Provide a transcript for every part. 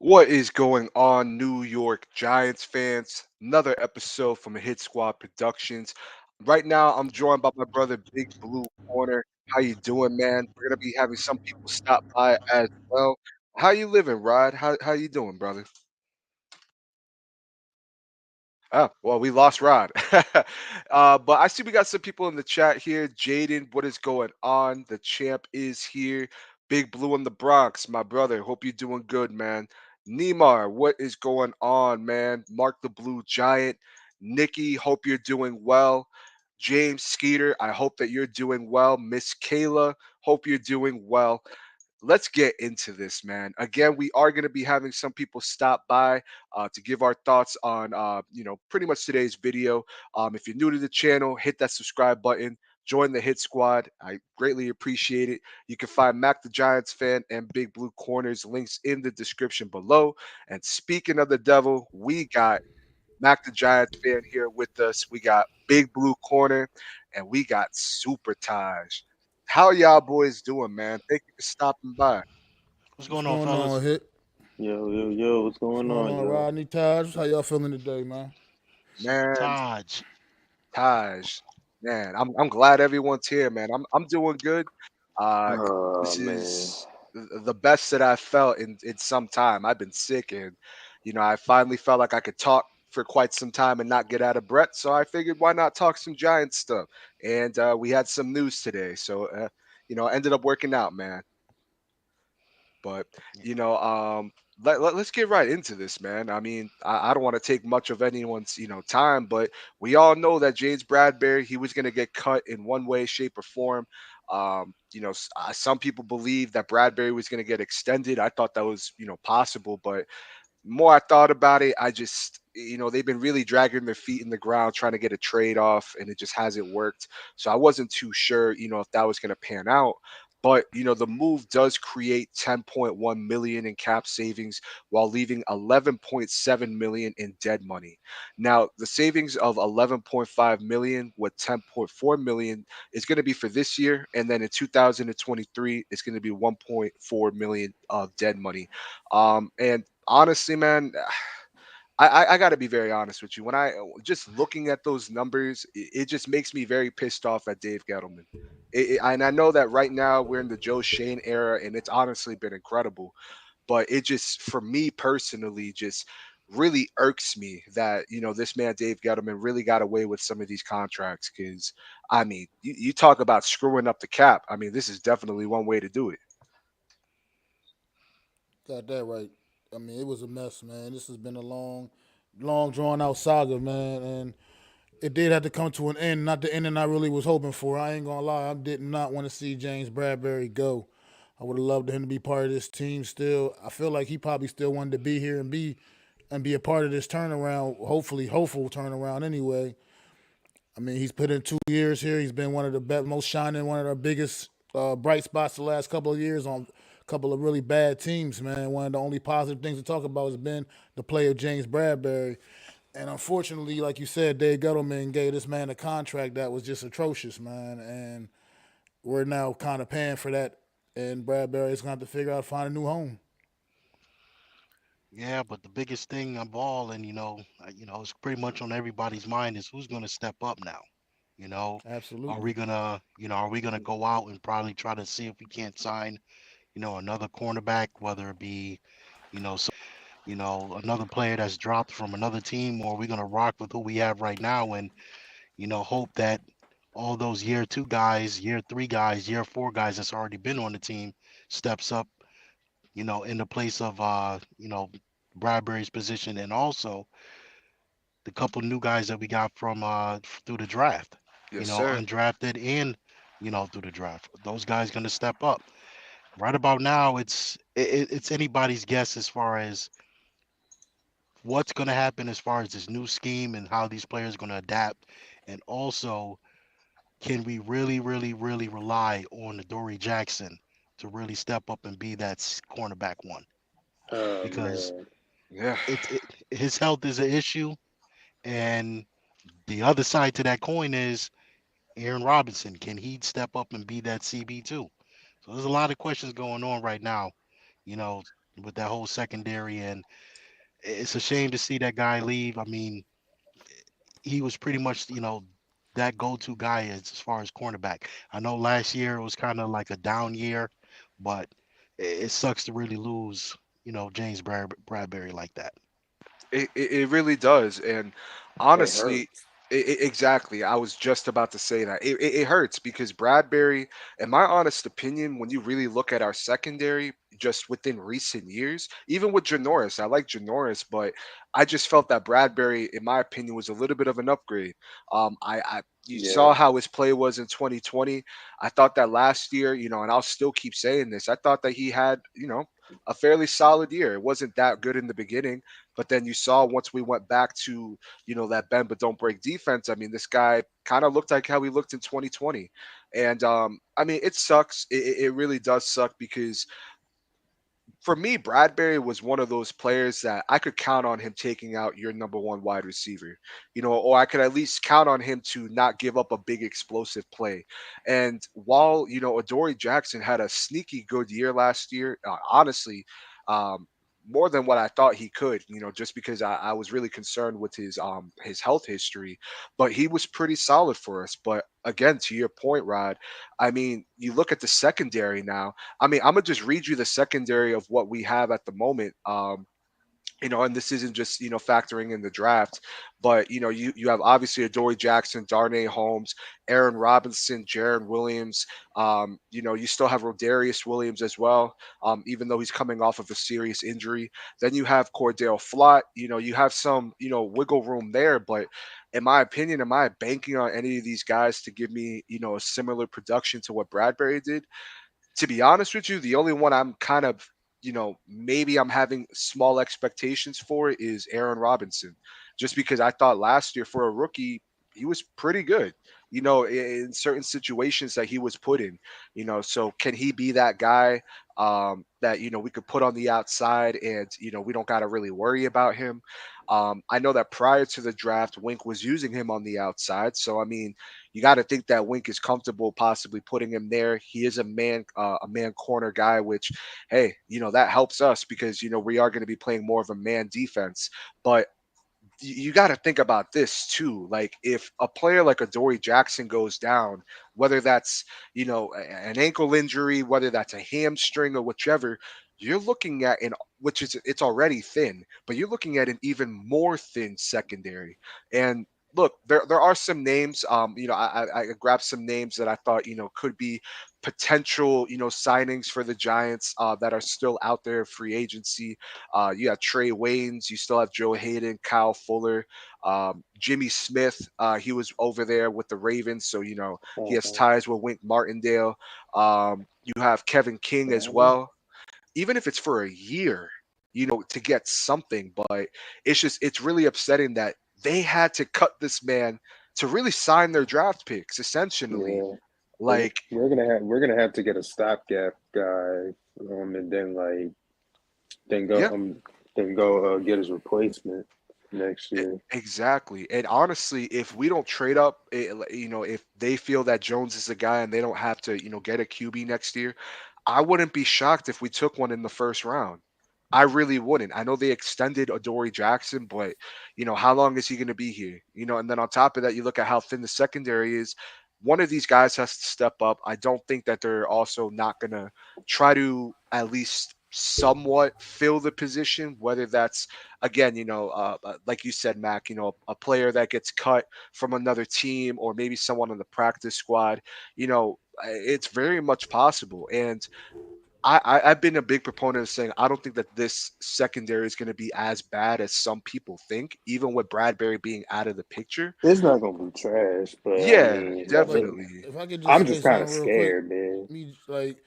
What is going on, New York Giants fans? Another episode from Hit Squad Productions. Right now, I'm joined by my brother, Big Blue Corner. How you doing, man? We're gonna be having some people stop by as well. How you living, Rod? How you doing, brother? Oh, well, we lost Rod. But I see we got some people in the chat here. Jaden, what is going on? The champ is here. Big Blue in the Bronx, my brother. Hope you're doing good, man. Neymar, what is going on, man? Mark the Blue Giant. Nikki, hope you're doing well. James Skeeter, I hope that you're doing well. Miss Kayla, hope you're doing well. Let's get into this, man. Again, we are going to be having some people stop by to give our thoughts on, pretty much today's video. If you're new to the channel, hit that subscribe button. Join the Hit Squad. I greatly appreciate it. You can find Mac the Giants fan and Big Blue Corners links in the description below. And speaking of the devil, we got Mac the Giants fan here with us. We got Big Blue Corner and we got Super Taj. How y'all boys doing, man? Thank you for stopping by. What's What's going on, going on, fellas? Hit? Yo, yo, yo, what's What's going going on, on, yo? Rodney Taj? How y'all feeling today, man? Super Man, Taj. Taj. Man, I'm glad everyone's here, man. I'm doing good. Uh Oh this man. is the best that I've felt in some time. I've been sick and I finally felt like I could talk for quite some time and not get out of breath. So I figured why not talk some Giants stuff. And we had some news today. So ended up working out, man. But Yeah. you know, let's get right into this, man. I mean, I don't want to take much of anyone's time, but we all know that James Bradberry he was going to get cut in one way, shape, or form. Some people believe that Bradberry was going to get extended. I thought that was possible, but more I thought about it, I just they've been really dragging their feet in the ground trying to get a trade off, and it just hasn't worked. So I wasn't too sure, if that was going to pan out. But the move does create 10.1 million in cap savings while leaving 11.7 million in dead money. Now, the savings of 11.5 million with 10.4 million is going to be for this year, and then in 2023 it's going to be 1.4 million of dead money. And honestly, man, I got to be very honest with you. When I just looking at those numbers, it just makes me very pissed off at Dave Gettleman. And I know that right now we're in the Joe Shane era, and it's honestly been incredible. But it just, for me personally, just really irks me that this man Dave Gettleman really got away with some of these contracts. Because I mean, you talk about screwing up the cap. I mean, this is definitely one way to do it. Got that right. I mean, it was a mess, man. This has been a long drawn out saga, man, and it did have to come to an end. Not the ending I really was hoping for. I ain't gonna lie, I did not want to see James Bradberry go. I would have loved him to be part of this team still. I feel like he probably still wanted to be here and be a part of this turnaround. Hopefully, hopeful turnaround anyway. I mean, he's put in 2 years here. He's been one of the best, most shining, one of our biggest bright spots the last couple of years on a couple of really bad teams, man. One of the only positive things to talk about has been the play of James Bradberry. And unfortunately, like you said, Dave Gettleman gave this man a contract that was just atrocious, man. And we're now kind of paying for that. And Bradberry's going to have to figure out to find a new home. Yeah, but the biggest thing of all, and it's pretty much on everybody's mind is who's going to step up now. You know, Absolutely. are we gonna go out and probably try to see if we can't sign, another cornerback, whether it be, another player that's dropped from another team, or are we gonna rock with who we have right now and, hope that all those year two guys, year three guys, year four guys that's already been on the team steps up, in the place of Bradbury's position, and also the couple new guys that we got from through the draft, Yes, sir. undrafted and through the draft. Those guys gonna step up. Right about now, it's anybody's guess as far as what's gonna happen as far as this new scheme and how these players are gonna adapt, and also can we really, really, really rely on the Dory Jackson to really step up and be that cornerback one? Oh Because man. Yeah. his health is an issue, and the other side to that coin is Aaron Robinson. Can he step up and be that CB2? So there's a lot of questions going on right now. You know, with that whole secondary, and it's a shame to see that guy leave. I mean, he was pretty much, that go-to guy as far as cornerback. I know last year it was kind of like a down year, but it sucks to really lose, James Bradberry like that. It really does, and It honestly, hurts. exactly. I was just about to say that it hurts because Bradbury, in my honest opinion, when you really look at our secondary, just within recent years, even with Janoris, I like Janoris, but I just felt that Bradbury, in my opinion, was a little bit of an upgrade. I you saw Yeah, how his play was in 2020. I thought that last year, and I'll still keep saying this. I thought that he had, a fairly solid year. It wasn't that good in the beginning, but then you saw once we went back to, that bend but don't break defense. I mean, this guy kind of looked like how he looked in 2020. And I mean, it sucks. It really does suck because for me, Bradbury was one of those players that I could count on him taking out your number one wide receiver, or I could at least count on him to not give up a big explosive play. And while, Adoree Jackson had a sneaky good year last year, honestly, um, more than what I thought he could, just because I was really concerned with his health history, but he was pretty solid for us. But again, to your point, Rod, I mean, you look at the secondary now. I mean, I'm gonna just read you the secondary of what we have at the moment. And this isn't just factoring in the draft, but you have obviously Adoree Jackson, Darnay Holmes, Aaron Robinson, Jaron Williams. You still have Rodarius Williams as well, even though he's coming off of a serious injury. Then you have Cordell Flott. You have some wiggle room there, but in my opinion, am I banking on any of these guys to give me a similar production to what Bradbury did? To be honest with you, the only one I'm kind of, maybe I'm having small expectations for is Aaron Robinson, just because I thought last year for a rookie, he was pretty good, in certain situations that he was put in, so can he be that guy that, we could put on the outside and, we don't got to really worry about him? I know that prior to the draft, Wink was using him on the outside. So, I mean, you got to think that Wink is comfortable possibly putting him there. He is a man corner guy, which, hey, that helps us because we are going to be playing more of a man defense. But you got to think about this too. Like if a player like Adoree Jackson goes down, whether that's an ankle injury, whether that's a hamstring or whichever, you're looking at an which is it's already thin, but you're looking at an even more thin secondary. And look, there are some names. I grabbed some names that I thought could be potential signings for the Giants that are still out there free agency. You have Trey Waynes. You still have Joe Hayden, Kyle Fuller, Jimmy Smith. He was over there with the Ravens, so he has uh-huh. ties with Wink Martindale. You have Kevin King as Uh-huh. well. Even if it's for a year, to get something, but it's really upsetting that they had to cut this man to really sign their draft picks, essentially. Yeah, Like, we're gonna have to get a stopgap guy, and then go yeah. um then go get his replacement next year. Exactly. And honestly, if we don't trade up, if they feel that Jones is the guy and they don't have to, get a QB next year, I wouldn't be shocked if we took one in the first round. I really wouldn't. I know they extended Adoree Jackson, but how long is he going to be here? And then on top of that, you look at how thin the secondary is. One of these guys has to step up. I don't think that they're also not going to try to at least somewhat fill the position, whether that's again, like you said, Mac, a player that gets cut from another team or maybe someone on the practice squad, it's very much possible. And I've been a big proponent of saying I don't think that this secondary is going to be as bad as some people think, even with Bradbury being out of the picture. It's not gonna be trash, but I Yeah, mean, But definitely. if I could just I'm say just kind of something real quick, scared, man. me like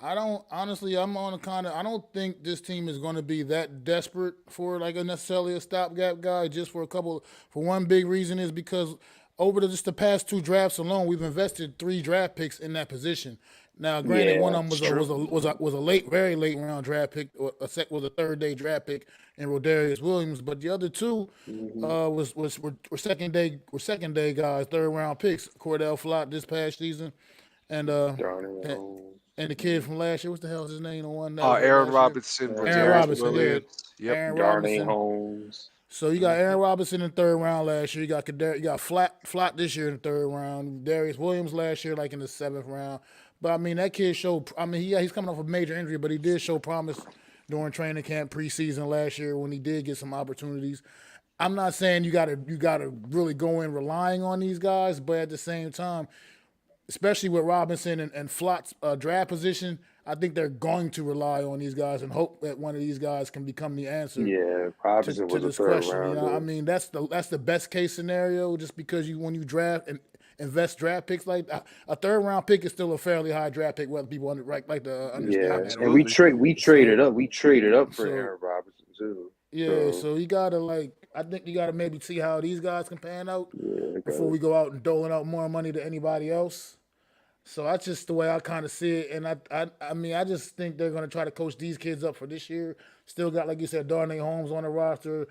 I don't honestly I'm on a kind of I don't think this team is going to be that desperate for like a necessarily a stopgap guy just for a couple for one big reason is because over just the past two drafts alone we've invested three draft picks in that position. Now, granted, one Yeah. of them It's was a true. was a was a, was a late, very late round draft pick, or was a third day draft pick in Rodarius Williams, but the other two Hmm. were second day guys, third round picks. Cordell Flott this past season, and Darn it. Oh. and the kid from last year. What's the hell's his name? The one that was hurt Aaron last year. Robinson, Aaron Aaron Rodarius Robinson. Robinson, Yeah, Williams. Yep. Aaron Darnay Robinson. Holmes. So you got Hmm. Aaron Robinson in the third round last year. You got Flat this year in the third round. Darius Williams last year, like in the seventh round. But I mean, that kid showed. I mean, he's coming off a major injury, but he did show promise during training camp preseason last year when he did get some opportunities. I'm not saying you gotta really go in relying on these guys, but at the same time, especially with Robinson and Flott's draft position, I think they're going to rely on these guys and hope that one of these guys can become the answer Yeah, to, Robinson to was a this third question. You know, I rounder. mean that's the best case scenario. Just because you when you draft and invest draft picks like a third round pick is still a fairly high draft pick, whether people like to Yeah, understand that or and not. Absolutely. we traded So up. We traded up for so Aaron Robinson too. yeah, So so you gotta I think you gotta maybe see how these guys can pan out yeah, before got we go out and doling out more money to anybody else. So that's just the way I kind of see it, and I mean, I just think they're going to try to coach these kids up for this year. Still got, like you said, Darnay Holmes on the roster.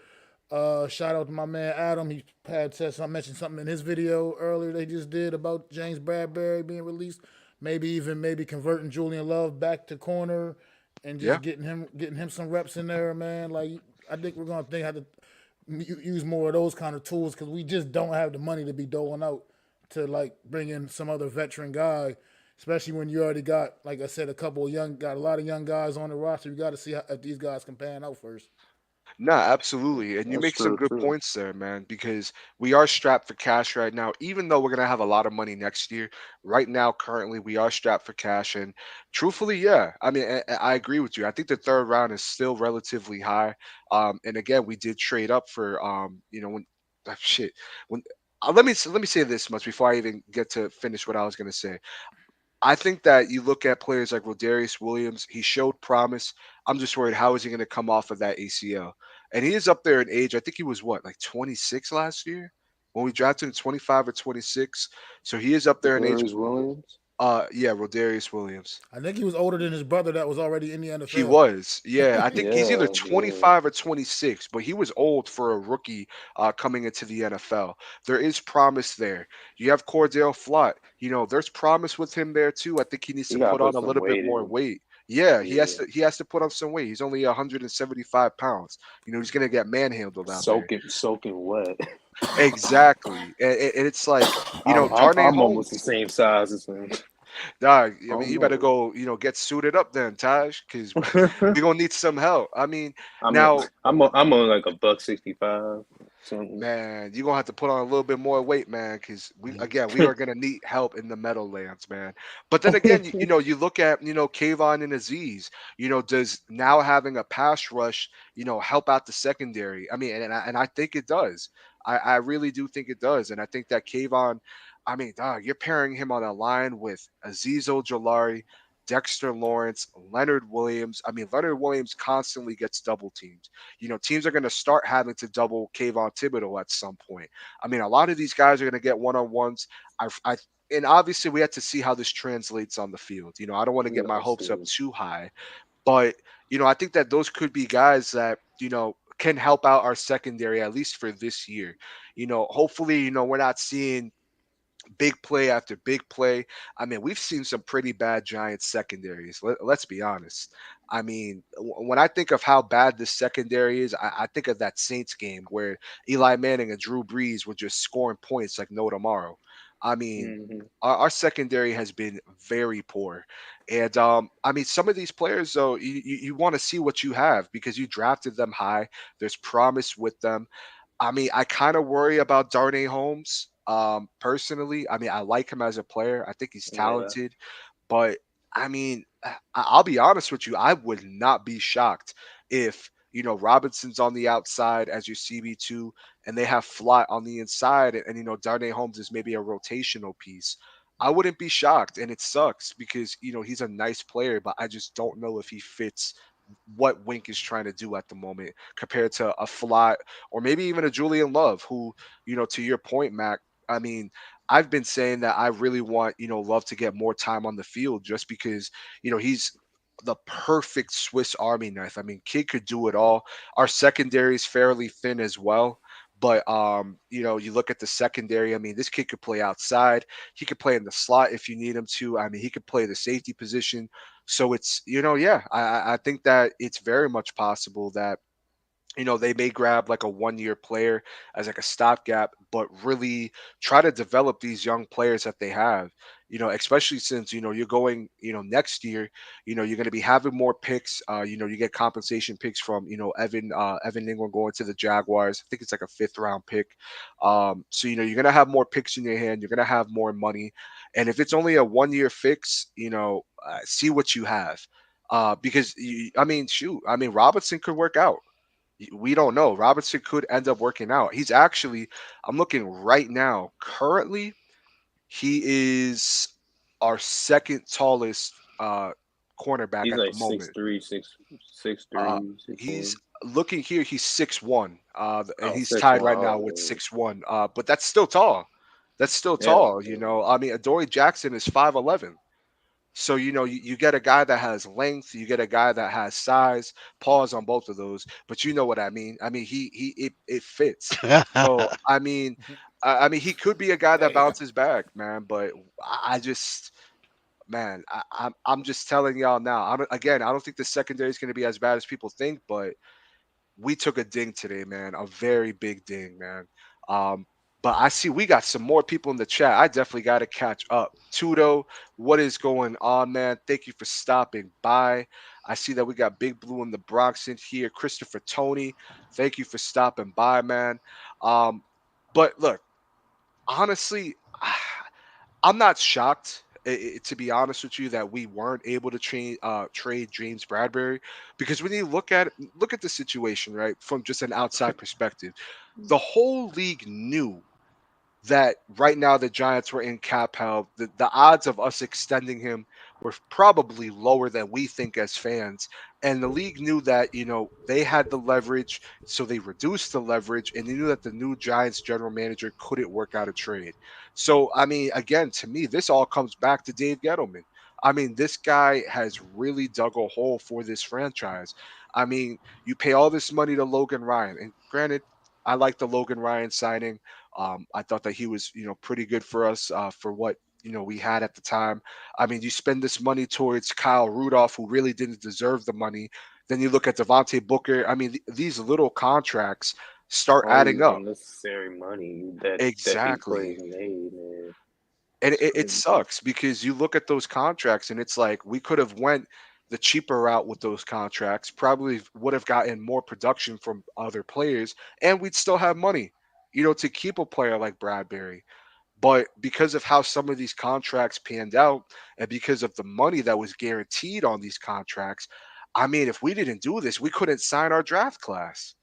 Shout out to my man Adam. He had said something, mentioned something in his video earlier they just did about James Bradberry being released. Maybe converting Julian Love back to corner and Yeah. just getting him some reps in there, man. Like I think we're going to have to use more of those kind of tools because we just don't have the money to be doling out to like bring in some other veteran guy, especially when you already got, like I said, got a lot of young guys on the roster. You got to see if these guys can pan out first. No, absolutely. And you that's make some true good too. points there, man, because we are strapped for cash right now. Even though we're going to have a lot of money next year, right now, currently, we are strapped for cash. And truthfully, yeah, I mean, I agree with you. I think the third round is still relatively high. And again, we did trade up for, when, shit, when, let me say this much before I even get to finish what I was going to say. I think that you look at players like Rodarius Williams, he showed promise. I'm just worried how is he going to come off of that ACL? And he is up there in age. I think he was what, like 26 last year when we drafted him, 25 or 26. So he is up there in age. Darius Williams. Yeah, Rodarius Williams. I think he was older than his brother that was already in the He NFL. was, yeah. I think he's either Yeah, yeah. 25 or 26, but he was old for a rookie coming into the NFL. There is promise there. You have Cordell Flott. There's promise with him there too. I think he needs He to got to put on put a some little bit weight more in. weight. Yeah, he has Yeah, to. He has to put on some weight. He's only 175 pounds. He's gonna get manhandled out there. soaking wet. Exactly, and it's like Darnay I'm Holmes. almost the same size as him. Dog, I mean, you better Almost. go, get suited up then, Taj, because we're gonna need some help. I mean, I'm a, now, I'm on like a buck 65 something. man, you're gonna have to put on a little bit more weight, man, because we are gonna need help in the Meadowlands, man. But then again, you look at Kayvon and Aziz. Does now having a pass rush, help out the secondary? I mean, and I think it does. I really do think it does, and I think that Kayvon. I mean, dog, you're pairing him on a line with Aziz Ojolari, Dexter Lawrence, Leonard Williams. I mean, Leonard Williams constantly gets double teamed. Teams are going to start having to double Kayvon Thibodeau at some point. I mean, a lot of these guys are going to get one on ones. And obviously we have to see how this translates on the field. I don't want to We get my gotta hopes up see. too high, but I think that those could be guys that can help out our secondary at least for this year. Hopefully, we're not seeing big play after big play. I mean, we've seen some pretty bad Giants secondaries. Let's be honest. I mean, when I think of how bad this secondary is, I think of that Saints game where Eli Manning and Drew Brees were just scoring points like no tomorrow. I mean, Hmm. our secondary has been very poor, and I mean, some of these players though, you want to see what you have because you drafted them high. There's promise with them. I mean, I kind of worry about Darnay Holmes. Personally, I mean, I like him as a player. I think he's Yeah. talented, but I mean, I'll be honest with you. I would not be shocked if Robinson's on the outside as your CB2, and they have Flott on the inside, and Darnay Holmes is maybe a rotational piece. I wouldn't be shocked, and it sucks because he's a nice player, but I just don't know if he fits what Wink is trying to do at the moment compared to a Flott or maybe even a Julian Love, who, to your point, Mac, I mean, I've been saying that I really want, Love to get more time on the field just because, he's the perfect Swiss Army knife. I mean, kid could do it all. Our secondary is fairly thin as well. But you look at the secondary. I mean, this kid could play outside. He could play in the slot if you need him to. I mean, he could play the safety position. So it's yeah, I think that it's very much possible that they may grab like a 1 year player as like a stopgap, but really try to develop these young players that they have. Especially since you're going next year. You're going to be having more picks. You get compensation picks from Evan Ingram going to the Jaguars. I think it's like a fifth round pick. So you're going to have more picks in your hand. You're going to have more money, and if it's only a 1 year fix, see what you have. Because I mean, shoot, I mean Robinson could work out. We don't know. Robinson could end up working out. He's actually, I'm looking right now. Currently, he is our second tallest cornerback He's at the like moment. 6'3", six Uh, three, six he's one. looking here. He's 6'1", and Oh, he's six tied one. right now with Oh, 6'1". But that's still tall. That's still yeah. tall. I mean, Adoree Jackson is 5'11". So you get a guy that has length, you get a guy that has size. Pause on both of those, but you know what I mean. I mean it fits. So I mean, I mean he could be a guy that Damn. bounces back, man. But I just, man, I'm just telling y'all now. I don't think the secondary is going to be as bad as people think, but we took a ding today, man. A very big ding, man. Um, but I see we got some more people in the chat. I definitely got to catch up. Tudo, what is going on, man? Thank you for stopping by. I see that we got Big Blue in the Bronx in here. Christopher Tony, thank you for stopping by, man. Um, but look, honestly, I'm not shocked. To be honest with you, that we weren't able to trade James Bradberry, because when you look at the situation, right, from just an outside perspective, the whole league knew that right now the Giants were in cap hell. The odds of us extending him were probably lower than we think as fans. And the league knew that, they had the leverage, so they reduced the leverage, and they knew that the new Giants general manager couldn't work out a trade. So, I mean, again, to me, this all comes back to Dave Gettleman. I mean, this guy has really dug a hole for this franchise. I mean, you pay all this money to Logan Ryan, and granted, I like the Logan Ryan signing. I thought that he was, pretty good for us for what we had at the time. I mean, you spend this money towards Kyle Rudolph, who really didn't deserve the money. Then you look at Devontae Booker. I mean, these little contracts start All adding these up. unnecessary money that people Exactly. has made, man. And It's it crazy. sucks because you look at those contracts and it's like we could have went the cheaper route with those contracts, probably would have gotten more production from other players, and we'd still have money, to keep a player like Bradbury. But because of how some of these contracts panned out, and because of the money that was guaranteed on these contracts, I mean, if we didn't do this, we couldn't sign our draft class.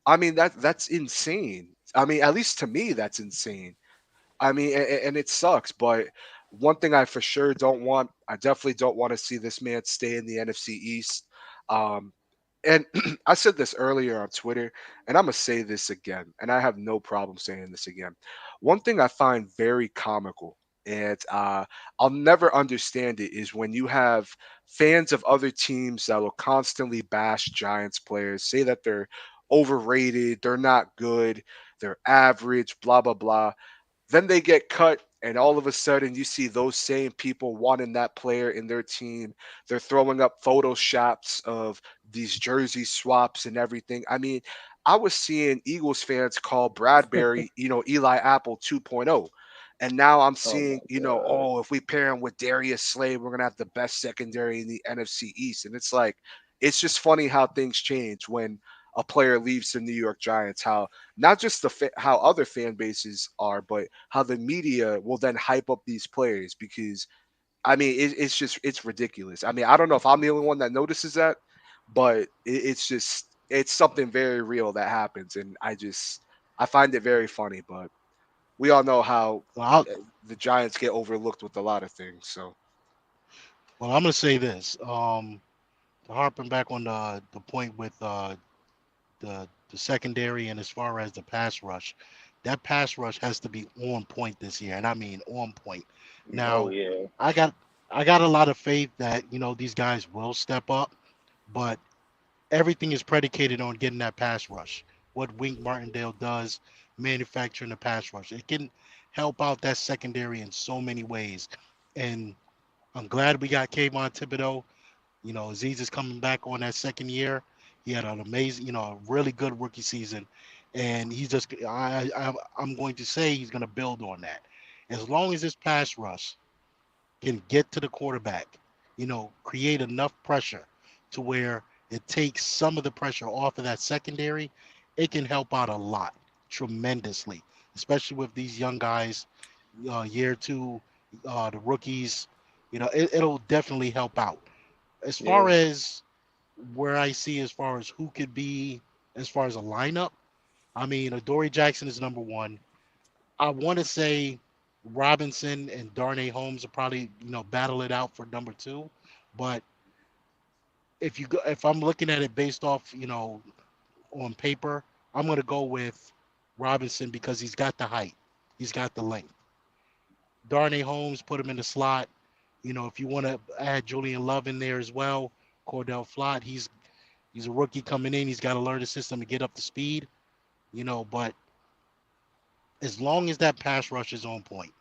I mean, that's insane. I mean, at least to me, that's insane. I mean, and it sucks, but one thing I for sure don't want, I definitely don't want to see this man stay in the NFC East. Um, and I said this earlier on Twitter, and I'm gonna say this again, and I have no problem saying this again. One thing I find very comical, and I'll never understand it, is when you have fans of other teams that will constantly bash Giants players, say that they're overrated, they're not good, they're average, blah blah blah. Then they get cut, and all of a sudden you see those same people wanting that player in their team. They're throwing up photoshops of these jersey swaps and everything. I mean, I was seeing Eagles fans call Bradbury, Eli Apple 2.0. And now I'm Oh seeing, my god. oh, if we pair him with Darius Slay, we're gonna have the best secondary in the NFC East. And it's like, it's just funny how things change when a player leaves the New York Giants. How not just how other fan bases are, but how the media will then hype up these players, because I mean it's just it's ridiculous. I mean, I don't know if I'm the only one that notices that, but it's just it's something very real that happens, and I find it very funny. But we all know how well, the Giants get overlooked with a lot of things. So I'm gonna say this. Harping back on the point with the secondary and as far as the pass rush, that pass rush has to be on point this year, and I mean on point. Oh Now, yeah. I got I got a lot of faith that these guys will step up, but everything is predicated on getting that pass rush. what Wink Martindale does manufacturing the pass rush. It can help out that secondary in so many ways. And I'm glad we got Kayvon Thibodeau. Aziz is coming back on that second year. He had an amazing, a really good rookie season, and he's just. I'm going to say he's going to build on that. As long as this pass rush can get to the quarterback, create enough pressure to where it takes some of the pressure off of that secondary, it can help out a lot, tremendously, especially with these young guys, year two, the rookies. It'll definitely help out. As Yeah. far as where I see, as far as who could be, as far as a lineup, I mean, Adoree Jackson is number one. I want to say Robinson and Darnay Holmes will probably battle it out for number two. But if I'm looking at it based off on paper, I'm gonna go with Robinson because he's got the height, he's got the length. Darnay Holmes, put him in the slot. If you want to add Julian Love in there as well, Cordell Flott, he's a rookie coming in. He's got to learn the system to get up to speed. But as long as that pass rush is on point,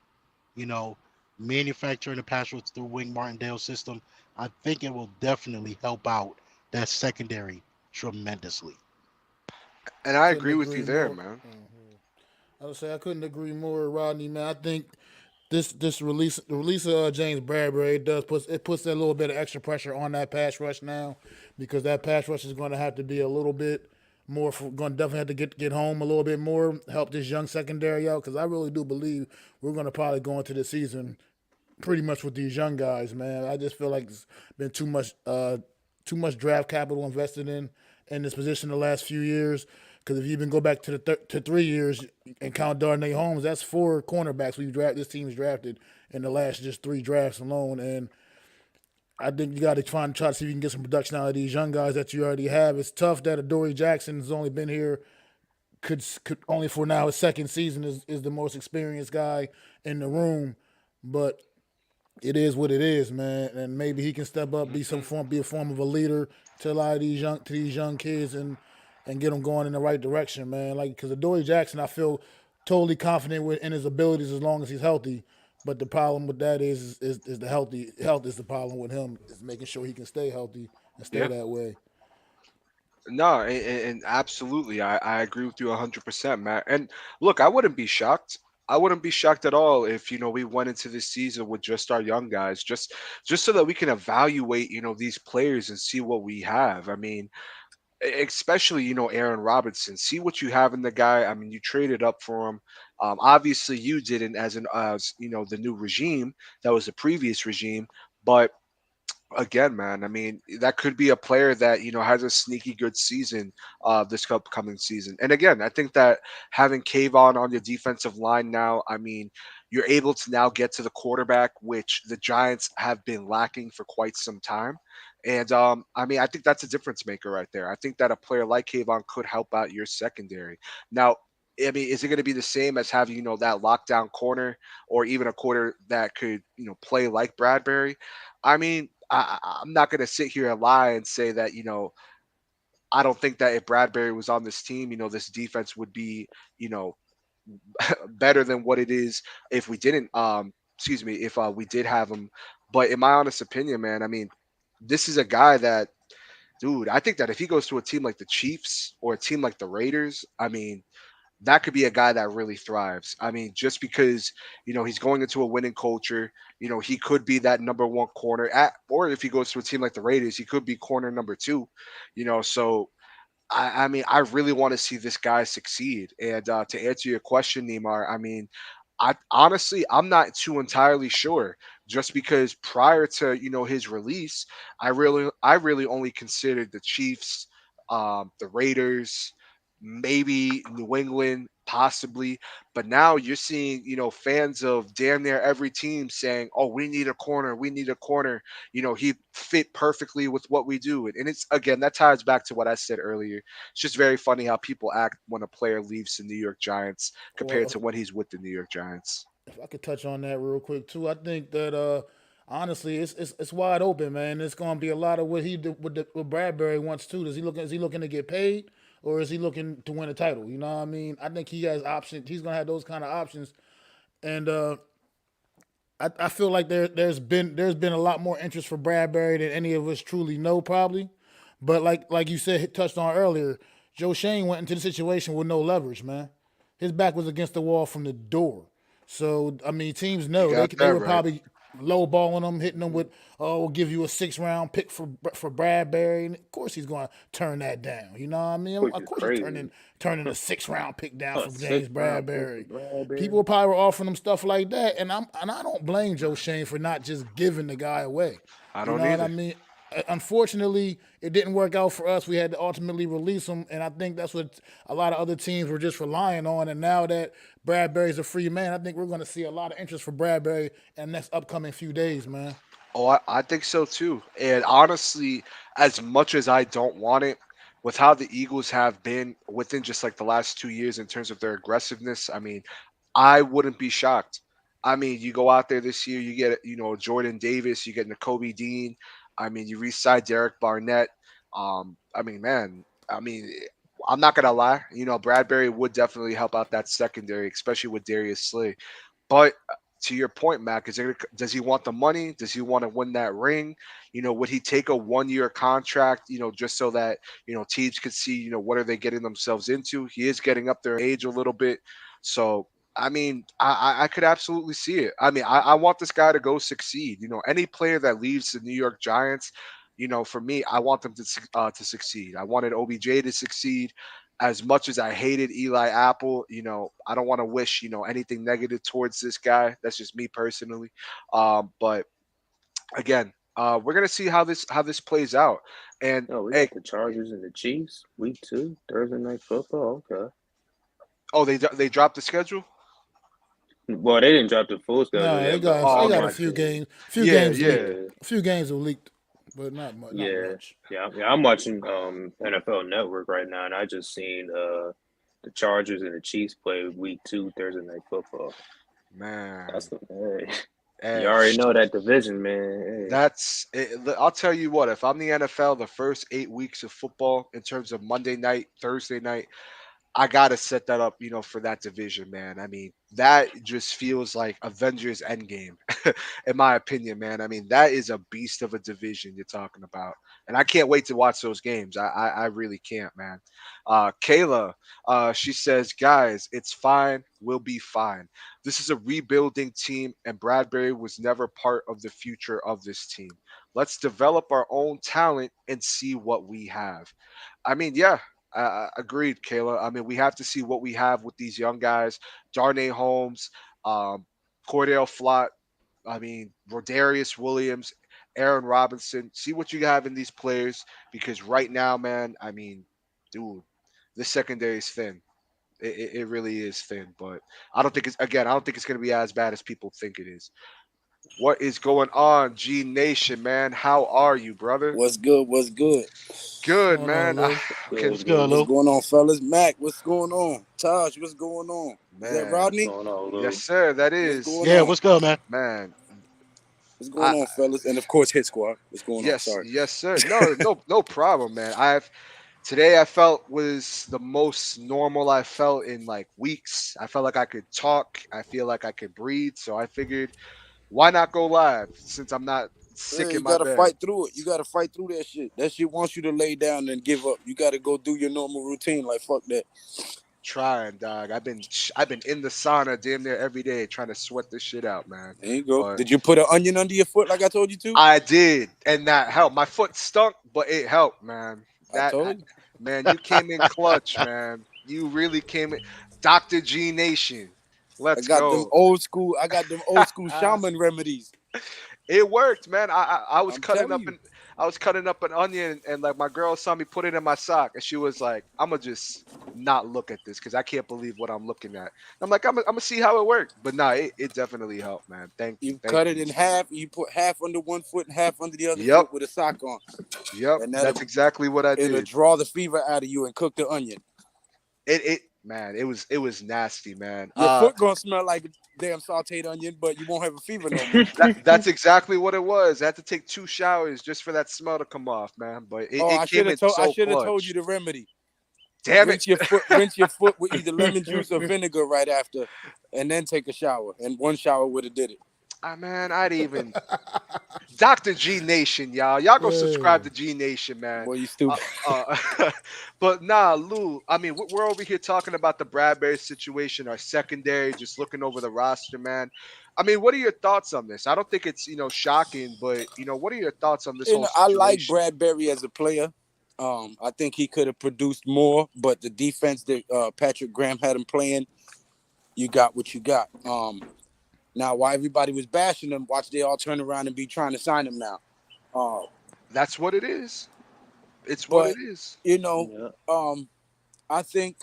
you know, manufacturing the pass rush through Wink Martindale's system, I think it will definitely help out that secondary tremendously. And I Couldn't agree with you agree there, more. man. I would say I couldn't agree more, Rodney. Man, I think this release, the release of James Bradberry, it puts that little bit of extra pressure on that pass rush now, because that pass rush is going to have to be a little bit more. Going to definitely have to get home a little bit more, help this young secondary out, because I really do believe we're going to probably go into the season pretty much with these young guys, man. I just feel like it's been too much draft capital invested in this position the last few years. Because if you even go back to to 3 years and count Darnay Holmes, that's four cornerbacks this team's drafted in the last just three drafts alone. And I think you got to try to see if you can get some production out of these young guys that you already have. It's tough that Adoree Jackson has only been here could only for now his second season is the most experienced guy in the room, but it is what it is, man. And maybe he can step up, be a form of a leader to a lot of these young kids, and get them going in the right direction, man. Like, because Adoree Jackson, I feel totally confident in his abilities as long as he's healthy. But the problem with that is the health is the problem with him, is making sure he can stay healthy and stay Yeah. that way. No, and absolutely, I agree with you 100%, Matt. And look, I wouldn't be shocked. I wouldn't be shocked at all if we went into this season with just our young guys, just so that we can evaluate these players and see what we have. I mean, especially Aaron Robinson. See what you have in the guy. I mean, you traded up for him. Obviously, you didn't as the new regime. That was the previous regime, but again, man, I mean, that could be a player that has a sneaky good season this upcoming season. And again, I think that having Kayvon on your defensive line now, I mean, you're able to now get to the quarterback, which the Giants have been lacking for quite some time. And I mean, I think that's a difference maker right there. I think that a player like Kayvon could help out your secondary. Now, I mean, is it going to be the same as having that lockdown corner, or even a corner that could play like Bradberry? I mean, I'm not going to sit here and lie and say that I don't think that if Bradberry was on this team, this defense would be you know better than what it is if we didn't. Excuse me, if we did have him. But in my honest opinion, man, I mean, this is a guy that, dude, I think that if he goes to a team like the Chiefs or a team like the Raiders, I mean, that could be a guy that really thrives. I mean, just because he's going into a winning culture, he could be that number one corner at, or if he goes to a team like the Raiders, he could be corner number two. So I mean, I really want to see this guy succeed. And to answer your question, Neymar, I mean, I honestly, I'm not too entirely sure. Just because prior to his release, I really only considered the Chiefs, the Raiders, maybe New England, possibly. But now you're seeing fans of damn near every team saying, "Oh, we need a corner. We need a corner." He fit perfectly with what we do. And it's, again, that ties back to what I said earlier. It's just very funny how people act when a player leaves the New York Giants compared Well, to when he's with the New York Giants. if I could touch on that real quick too, I think that honestly, it's wide open, man. It's going to be a lot of what he did with Bradbury wants too. Is he looking to get paid? or is he looking to win a title? You know what I mean? I think he has options. He's gonna have those kind of options, and I feel like there's been a lot more interest for Bradbury than any of us truly know, probably. But like you said, touched on earlier, Joe Shane went into the situation with no leverage, man. His back was against the wall from the door. So I mean, teams You know got they that were right. probably lowballing him, hitting him with, oh, we'll give you a 6 round pick for Bradbury, and of course he's going to turn that down. You know what I mean? which Of is course he's crazy. turning a 6 round pick down A for six James round pick for Bradbury. Bradberry. People probably were offering him stuff like that, and I don't blame Joe Shane for not just giving the guy away. I You don't know what I either. mean? Unfortunately, it didn't work out for us. We had to ultimately release him, and I think that's what a lot of other teams were just relying on. And now that Bradbury's a free man, I think we're going to see a lot of interest for Bradbury in the next upcoming few days, man. Oh, I think so too. And honestly, as much as I don't want it, with how the Eagles have been within just like the last 2 years in terms of their aggressiveness, I mean, I wouldn't be shocked. I mean, you go out there this year, you get Jordan Davis, you get N'Kobe Dean. I mean, you re-sign Derek Barnett. I mean, man, I mean, I'm not gonna lie. Bradbury would definitely help out that secondary, especially with Darius Slay. But to your point, Mac, does he want the money? Does he want to win that ring? Would he take a 1 year contract? Just so that teams could see what are they getting themselves into. He is getting up there in age a little bit, so I mean, I could absolutely see it. I mean, I want this guy to go succeed. Any player that leaves the New York Giants, for me, I want them to succeed. I wanted OBJ to succeed. As much as I hated Eli Apple, I don't want to wish anything negative towards this guy. That's just me personally. But again, we're gonna see how this plays out. And Oh, we hey, got the Chargers and the Chiefs, week 2, Thursday night football. Okay. oh, they dropped the schedule. Well, they didn't drop the full schedule No, yet, but Oh, they I'm got a okay. few watching. games, Yeah, yeah. leaked, Yeah, a few games were leaked, but not yeah, much. yeah. I'm watching NFL Network right now, and I just seen the Chargers and the Chiefs play week 2, Thursday night football. That's Man. the hey. You Hey, already know that division, man. that's it. I'll tell you what. If I'm the NFL, the first 8 weeks of football in terms of Monday night, Thursday night, I gotta set that up, for that division, man. I mean, that just feels like Avengers Endgame, in my opinion, man. I mean, that is a beast of a division you're talking about, and I can't wait to watch those games. I really can't, man. Kayla, she says, guys, it's fine. We'll be fine. This is a rebuilding team, and Bradbury was never part of the future of this team. Let's develop our own talent and see what we have. I mean, yeah, agreed, Kayla. I mean, we have to see what we have with these young guys, Darnay Holmes, um, Cordell Flott. I mean, Rodarius Williams, Aaron Robinson. See what you have in these players because right now, man, I mean, dude, this secondary is thin. It really is thin, but I don't think it's going to be as bad as people think it is. What is going on, G Nation, man? How are you, brother? What's good? What's good? What's Good, going on, man. Lou? Okay, What's Good, good, Lou. What's Lou? going on, fellas? Mac, what's going on? Taj, what's going on? Is that man. What's Rodney? going on, Yes, Lou? sir. That What's is. going Yeah, on? what's good, man? Man, What's going I on, fellas? And of course, Hit Squad. What's going on? yes, Sorry. yes, sir. No problem, man. Today I felt was the most normal I felt in like weeks. I felt like I could talk. I feel like I could breathe. So I figured, why not go live since I'm not sick Man, in you my gotta bed? fight through it. You gotta fight through that shit. That shit wants you to lay down and give up. You gotta go do your normal routine. Like fuck that. Trying, dog. I've been in the sauna damn near every day trying to sweat this shit out, man. There you go. But Did you put an onion under your foot like I told you to? I did, and that helped. My foot stunk, but it helped, man. I told you. Man, you came in clutch, man. You really came in. Dr. G Nation. I Let's got them go. old school. I got them old school shaman remedies. It worked, man. I was I'm cutting telling up you. an I was cutting up an onion, and like my girl saw me put it in my sock, and she was like, "I'm gonna just not look at this because I can't believe what I'm looking at." I'm like, I'm gonna see how it worked, but nah, it definitely helped, man. You Thank cut it you. in half. You put half under one foot and half under the other Yep, foot with a sock on, yep. and That's exactly what I it'll did. draw the fever out of you and cook the onion. Man, it was nasty, man. Your foot gonna smell like damn sautéed onion, but you won't have a fever no more. That's exactly what it was. I had to take 2 showers just for that smell to come off, man. But it, Oh, it came in I so should have told you clutch. the remedy. Damn it. Rinse your foot with either lemon juice or vinegar right after, and then take a shower. And one shower would have did it. Man, I'd even Dr. G Nation, y'all. Y'all go subscribe Yeah. to G Nation, man. Boy, you Uh, stupid. but nah, Lou. I mean, we're over here talking about the Bradbury situation, our secondary, just looking over the roster, man. I mean, what are your thoughts on this? I don't think it's shocking, but what are your thoughts on this whole I like situation? Bradberry as a player. I think he could have produced more, but the defense that Patrick Graham had him playing, you got what you got. Now, while everybody was bashing him, watch they all turn around and be trying to sign him now. Uh, That's what it is. It's what but it is. Yeah. I think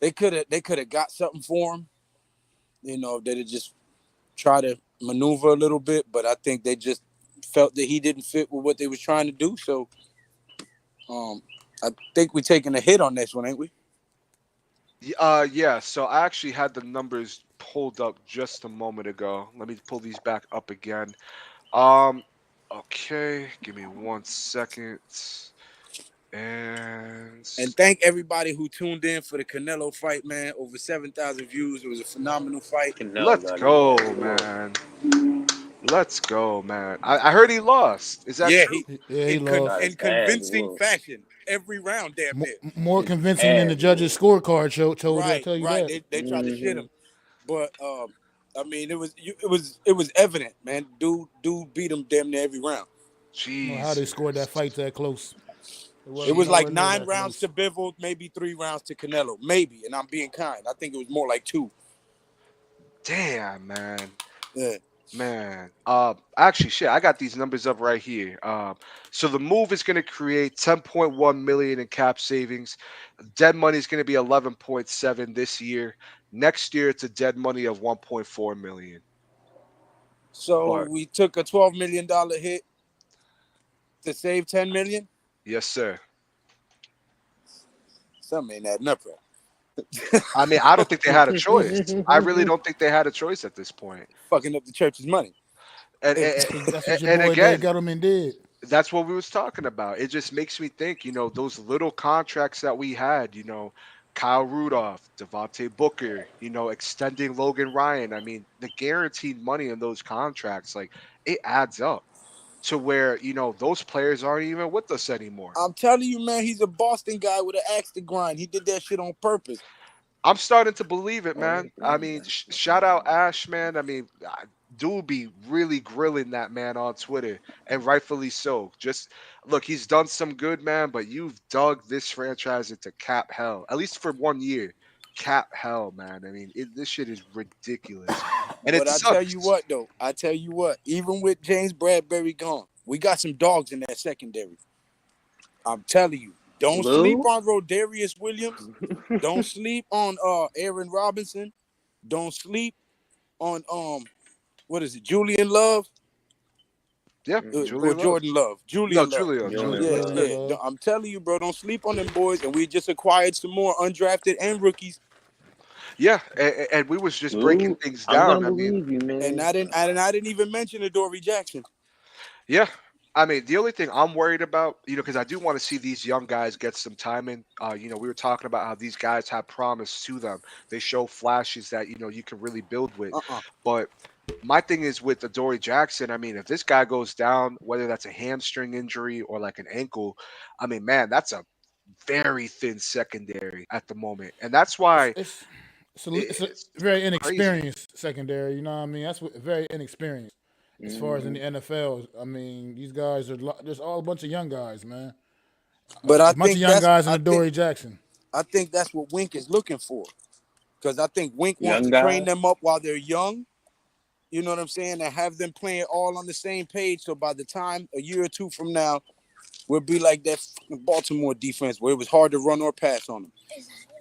they could have got something for him. They'd just try to maneuver a little bit, but I think they just felt that he didn't fit with what they was trying to do. So, I think we're taking a hit on this one, ain't we? Yeah. So I actually had the numbers pulled up just a moment ago. Let me pull these back up again. Um. Okay. Give me 1 second. And And thank everybody who tuned in for the Canelo fight, man. Over 7,000 views. It was a phenomenal fight. Canelo let's got his go, ass whooped. man. Let's go, man. I heard he lost. Is that Yeah, true? Yeah, he Got lost. in his ass convincing whooped. fashion, every round, damn near. More His convincing than ass the judges' whooped. scorecard told you. I Right, tell you right. that. They tried to shit Mm-hmm. him, but I mean, it was evident, man. Dude beat him damn near every round. I don't know how they Jesus. scored that fight that close. It It wasn't was like nowhere near 9 that rounds close. to Bivol, maybe 3 rounds to Canelo, maybe. And I'm being kind. I think it was more like 2. Damn, man. Yeah. Man, actually, shit, I got these numbers up right here. So the move is going to create 10.1 million in cap savings. Dead money is going to be 11.7 this year. Next year, it's a dead money of 1.4 million. So But we took a $12 million hit to save 10 million. yes, sir. Something ain't adding up, right? I mean, I don't think they had a choice. I really don't think they had a choice at this point. Fucking up the church's money. And Hey, and, That's what your and boy Dave again, Gettleman did. that's what we was talking about. It just makes me think, those little contracts that we had, Kyle Rudolph, Devontae Booker, extending Logan Ryan. I mean, the guaranteed money in those contracts, like it adds up to where, those players aren't even with us anymore. I'm telling you, man, he's a Boston guy with an axe to grind. He did that shit on purpose. I'm starting to believe it, Oh, man. I mean, shout out Ash, man. I mean, dude be really grilling that man on Twitter, and rightfully so. Just look, he's done some good, man, but you've dug this franchise into cap hell, at least for 1 year. Cap hell, man. I mean, this shit is ridiculous, and it But I tell you sucks. what, though, even with James Bradberry gone, we got some dogs in that secondary. I'm telling you, don't sleep Lou? on Rodarius Williams. Don't sleep on Aaron Robinson. Don't sleep on what is it, Julian Love Yeah, or Julian Love. Jordan Love? No, Julian Love. Julian, Julian Julian Yeah, Love. Love. Julian yeah. Love. I'm telling you, bro, don't sleep on them boys. And we just acquired some more undrafted and rookies. Yeah, and we was just breaking Lou, things I'm down. gonna I mean, believe you, And man. I didn't even mention Adoree Jackson. yeah. I mean, the only thing I'm worried about, because I do want to see these young guys get some time in. We were talking about how these guys have promise to them. They show flashes that, you can really build with. Uh-uh. But my thing is with Adoree Jackson, I mean, if this guy goes down, whether that's a hamstring injury or like an ankle, I mean, man, that's a very thin secondary at the moment. And that's It's why it's it's a it's very crazy. inexperienced secondary. You know what I mean? That's very inexperienced as far as in Hmm. the NFL. I mean, these guys are there's all a bunch of young guys, man. But A bunch of young guys in Adoree Jackson. I think that's what Wink is looking for. Because I think Wink wants Young to train guys. them up while they're young. You know what I'm saying? And have them playing all on the same page. So by the time a year or two from now, we'll be like that Baltimore defense where it was hard to run or pass on them.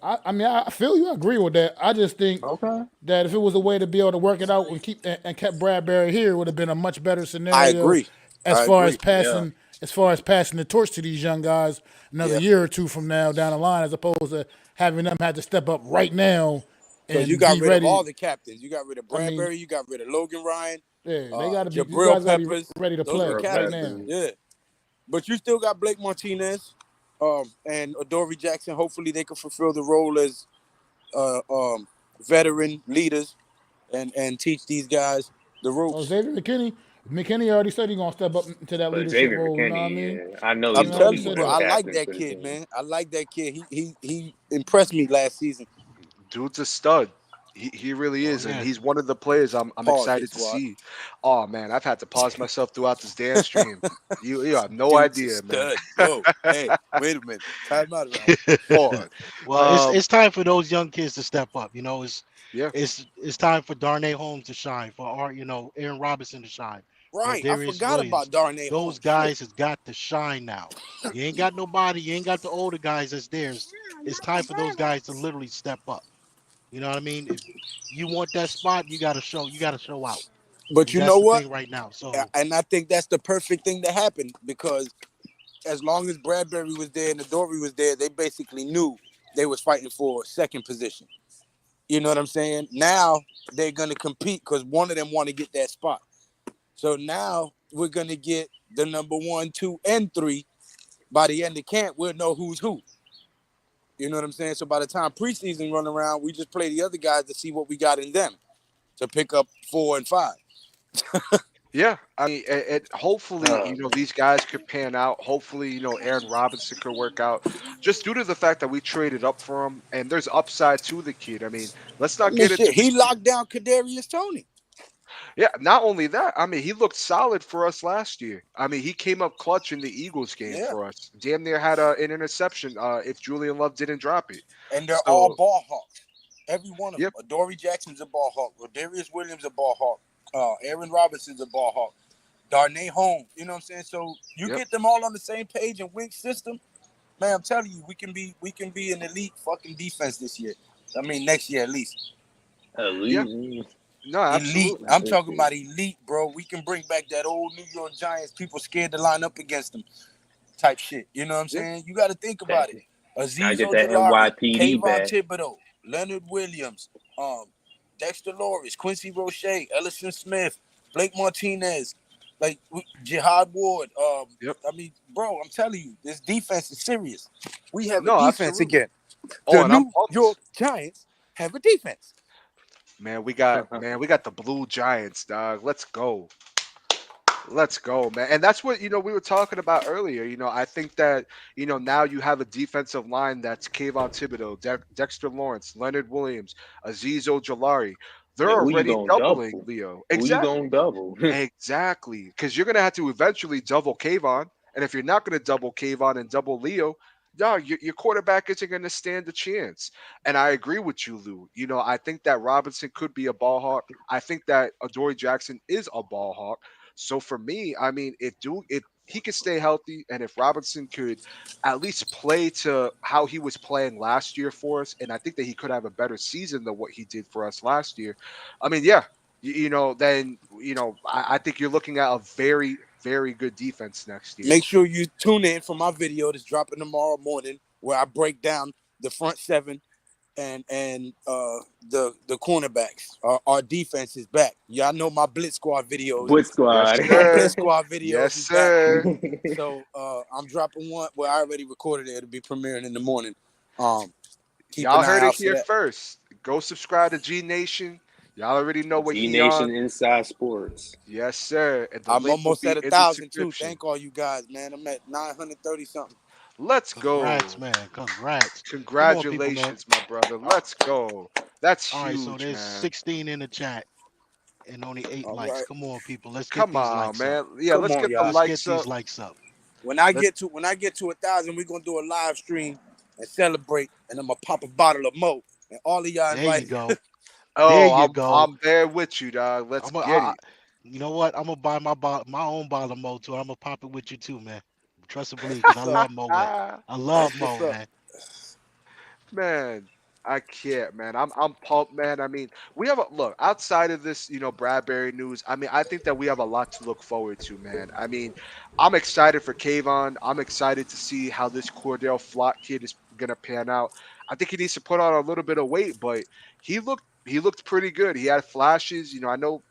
I mean, I feel you. I agree with that. I just think Okay. that if it was a way to be able to work it out and kept Bradbury here, it would have been a much better I scenario agree. as I far as agree. Yeah. passing the torch to these young guys another Yeah. year or two from now down the line, as opposed to having them have to step up right now Because you and got be rid of all ready. the captains. You got rid of I mean, Bradbury. You got rid of Logan Ryan, yeah, they got to be. These Jabril guys got to be Peppers. ready to Those are the play Real right captains. now. Peppers. Yeah. But you still got Blake Martinez. and Adoree Jackson. Hopefully, they can fulfill the role as uh, um, veteran leaders and teach these guys the Oh, ropes. Xavier McKinney already said he's gonna step up into that But leadership Xavier role. You know what I McKinney, mean? yeah, I know He I'm he's gonna already telling be you, said one bro. of the I that. like captains that for the kid, team. man. I like that kid. He impressed me last season. Dude's a stud. He really Oh is, and yeah. he's one of the players I'm Pause, hit excited to squad. see. Oh man, I've had to pause myself throughout this damn stream. You have no Dude's a idea, man. stud. Whoa, hey, wait a minute. Time out around. Pause. Well, Um, it's time for those young kids to step up. You know, yeah, it's time for Darnay Holmes to shine, for Art, Aaron Robinson to shine, Right, I Ladarius forgot Williams. about Darnay Those Holmes. Shit. guys has got to shine now. You ain't got nobody. You ain't got the older guys that's there. It's time for those guys to literally step up. You know what I mean? If you want that spot, you got to show. You got to show out, But and you that's know the what? thing right now. So And I think that's the perfect thing to happen because as long as Bradberry was there and Adoree was there, they basically knew they was fighting for second position. You know what I'm saying? Now they're gonna compete because one of them want to get that spot. So now we're gonna get the number 1, 2, and 3. By the end of camp, we'll know who's who. You know what I'm saying? So by the time preseason run around, we just play the other guys to see what we got in them to pick up 4 and 5. yeah. I mean, hopefully, Oh man, these guys could pan out. Hopefully, Aaron Robinson could work out. Just due to the fact that we traded up for him, and there's upside to the kid. I mean, let's I not mean, get it shit, he twisted. locked down Kadarius Tony. Yeah, not only that, I mean, he looked solid for us last year. I mean, he came up clutch in the Eagles game Yeah, for us. Damn near had an interception if Julian Love didn't drop it. and they're all So, ball hawks. Every one of them. yep, Adoree Jackson's a ball hawk. Darius Williams a ball hawk. Aaron Robinson's a ball hawk. Darnay Holmes. You know what I'm saying? So you yep. get them all on the same page and Wink system, man. I'm telling you, we can be an elite fucking defense this year. I mean, next year at least. Yeah, elite. no, Elite. absolutely. I'm This talking is about elite, bro. We can bring back that old New York Giants. People scared to line up against them type shit. You know what I'm Yeah, saying? You got to think that. about it. Gotta Aziz get that Ojolari, NYPD Kayvon back. Thibodeau, Leonard Williams, Dexter Lawrence, Quincy Roche, Ellison Smith, Blake Martinez, like Jihad Ward. yep. I mean, bro, I'm telling you, this defense is serious. We have a No, defense absolutely. again. Oh, The and I'm New pumped. York Giants have a defense. Man, we got the Blue Giants, dog. Let's go. Let's go, man. And that's what, we were talking about earlier. I think that, now you have a defensive line that's Kayvon Thibodeau, Dexter Lawrence, Leonard Williams, Aziz Ojolari. They're And who you already gonna doubling double? Leo. Who you Exactly. gonna double? Exactly. Because you're going to have to eventually double Kayvon. And if you're not going to double Kayvon and double Leo, dog, your quarterback isn't going to stand a chance. And I agree with you, Lou. I think that Robinson could be a ball hawk. I think that Adoree Jackson is a ball hawk. So for me, I mean, if he could stay healthy and if Robinson could at least play to how he was playing last year for us, and I think that he could have a better season than what he did for us last year. I mean, yeah, then I think you're looking at a very, very good defense next year. Make sure you tune in for my video that's dropping tomorrow morning, where I break down the front seven and the cornerbacks. Our defense is back. Y'all know my Blitz Squad videos. Blitz Yes, squad. My Blitz sir. Squad Yes, videos is back. sir. So I'm dropping one. Well, I already recorded it. It'll be premiering in the morning. Um, keep Y'all an eye heard it out for here that. first. Go subscribe to G Nation. Y'all already know what G he Nation on. Inside Sports. Yes, sir. And the I'm link will almost be at a in the thousand too. description. Thank all you guys, man. I'm at 930 something. Let's congrats, go. man. Congrats. Come on, people, man. Congratulations, my brother. Let's go. That's All right, so huge, there's man. 16 in the chat and only 8 All likes. right. Come on, people. Let's get Come these on, likes up. man. Yeah, Come let's on, get the y'all. Let's get likes these up. likes up. Let's, When I get to 1,000, we're gonna do a live stream and celebrate, and I'm gonna pop a bottle of Mo, and all of y'all There you invited. go. There oh, you I'm go. I'm there with you, dog. Let's I'm a, get it. you know what? I'm gonna buy my own bottle of Mo too. I'm gonna pop it with you too, man. Trust and believe, That's because I what's up. love Moet. I love That's what's Mo, up. man. Man, I can't, man. I'm pumped, man. I mean, we have a look outside of this, Bradbury news. I mean, I think that we have a lot to look forward to, man. I mean, I'm excited for Kayvon. I'm excited to see how this Cordell Flott kid is gonna pan out. I think he needs to put on a little bit of weight, but he looked pretty good. He had flashes. I know,